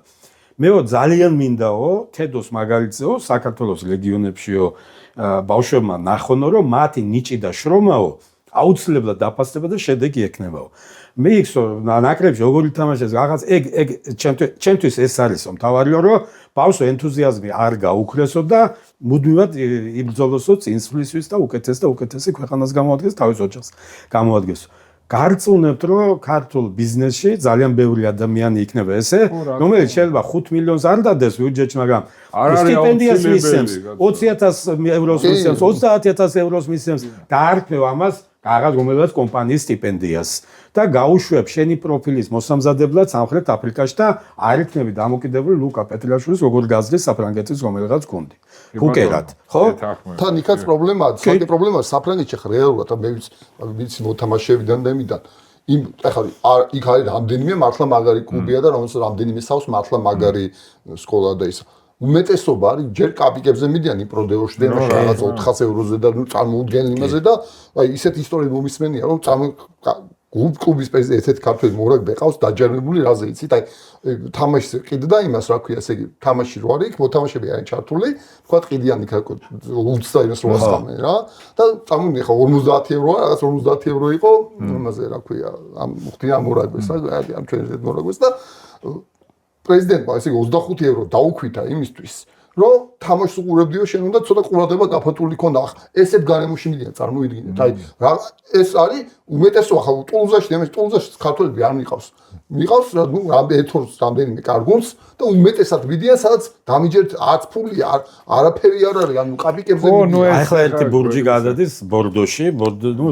მეო ძალიან მინდაო თედოს მაგალითზეო საქართველოს რეგიონებშიო ბავშვებმა ნახონო რომ მათი ნიჭი და შრომაო აუცილებლად დაფასდება და შედეგი ექნებაო მე იხსო ნაკრებში როგორი თამაშეს რაღაც ეგ ჩემთვის ეს არისო მთავარიო რომ ბავშვ ენთუზიაზმი არ გაუქრესო და მუდმივად იბრძოლოსო წინსვლისთვის და უკეთესი ქვეყანას გამოადგეს თავის ოჯახს გამოადგეს გარწმუნებთ რომ ქართულ ბიზნესში ძალიან ბევრი ადამიანი იქნება ესე რომელიც შეიძლება 5 მილიონს არ დადეს ბიუჯეტში მაგრამ სტიპენდიას მისცემს 20000 ევროს მისცემს 30000 ევროს მისცემს და არ ქნევ ამას რაღაც რომელსაც კომპანიის სტიპენდიას და გაუშვებ შენი პროფილის მოსამზადებლად სამხრეთ აფრიკაში და არ იქნები დამოკიდებული ლუკა პეტრაშვილის როგორ გაზრდის საფრანგეთის რომელიღაც გუნდი ფუკერად ხო თან იქაც პრობლემაა საერთო პრობლემაა საფრანგეთში ხა რეალურად მე ვიცი მოთამაშეებიდან და იმიდან იმ ახლა იქ არის რამდენიმე მართლა მაგარი კლუბია და რომელსაც რამდენიმე სავს მართლა მაგარი სკოლა და ის უმეტესობა არის ჯერ კაპიკებზე მიდიან იმპროდეოში და რაღაც 400 ევროზე და ნუ წარმოუდგენელ იმაზე და აი ისეთ ისტორიებს მომისმენია რომ კლუბის პრეზიდენტი ესეთ ქართველი მორაგბე ყავს დაჯერებული რაზე იცით აი თამაშს ყიდდა იმას რა ქვია ესე იგი თამაში რო არის მოთამაშეები არიან ჩართული თქვა ყიდიან იქ 28-800 რა და წამოვიდი ხა 50 ევრო რაღაც 50 ევრო იყო იმაზე რა ქვია ამ ხდიან მორაგბეს ამ ჩვენ ეს მორაგბეს და პრეზიდენტმა ესე იგი 25 ევრო დაუქვითა იმისთვის რომ თამაშს უყურებდიო შენ უნდა ცოტა ყურადღება გაფართული ქონდა ახლა ესეთ გარემოში მიდიან წარმოიდგინეთ აი რა ეს არის უმეტესობა ხა ტულუზაში ქართველები არ მიყავს რა ნუ ეთორს რამდენიმე კარგუნს და უმეტესად მიდიან სადაც დამიჯერთ არც ფული არაფერი არ არის ანუ კაპიკებზე მიდიან ახლა ერთი ბურჯი გადადის ბორდოში ნუ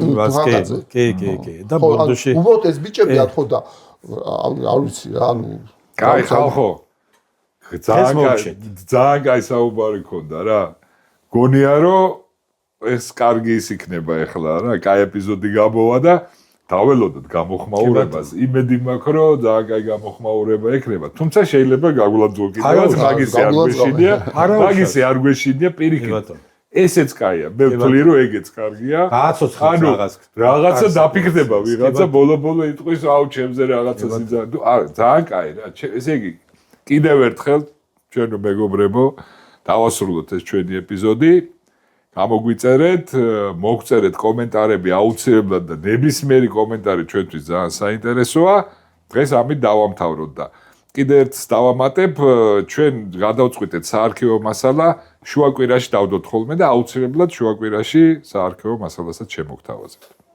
კი და ბორდოში უბრალოდ ეს ბიჭები ათქო და არ ვიცი რა ანუ კაი ხალხო ძალიან კაი საუბარი ქონდა რა გონია რომ ეს კარგი ის იქნება ახლა რა კაი ეპიზოდი გამოვა და დაველოდოთ გამოხმაურებას იმედი მაქვს რომ ძალიან კაი გამოხმაურება ექნება თუმცა შეიძლება გაგულაძო კიდევაც მაგისი არ გვეშინია პირიქით ესეც კაია მე ვთვლი რომ ეგეც კარგია გააცოცხლოს რაღაცა დაფიქრდება ვიღაცა ბოლო იტყვის აუ ჩემზე რაღაცა ძალიან კაი რა ესე იგი კიდევ ერთხელ ჩვენო მეგობრებო დავასრულოთ ეს ჩვენი ეპიზოდი გამოგვიწერეთ მოგწერეთ კომენტარები აუცილებლად და ნებისმიერი კომენტარი ჩვენთვის ძალიან საინტერესოა დღეს ამით დავამთავროთ და კიდევ ერთს დავამატებ ჩვენ გადავწყვიტეთ საარქივო მასალა შუაკვირაში დავდოთ ხოლმე და აუცილებლად შუაკვირაში საარქივო მასალასაც შემოგთავაზებთ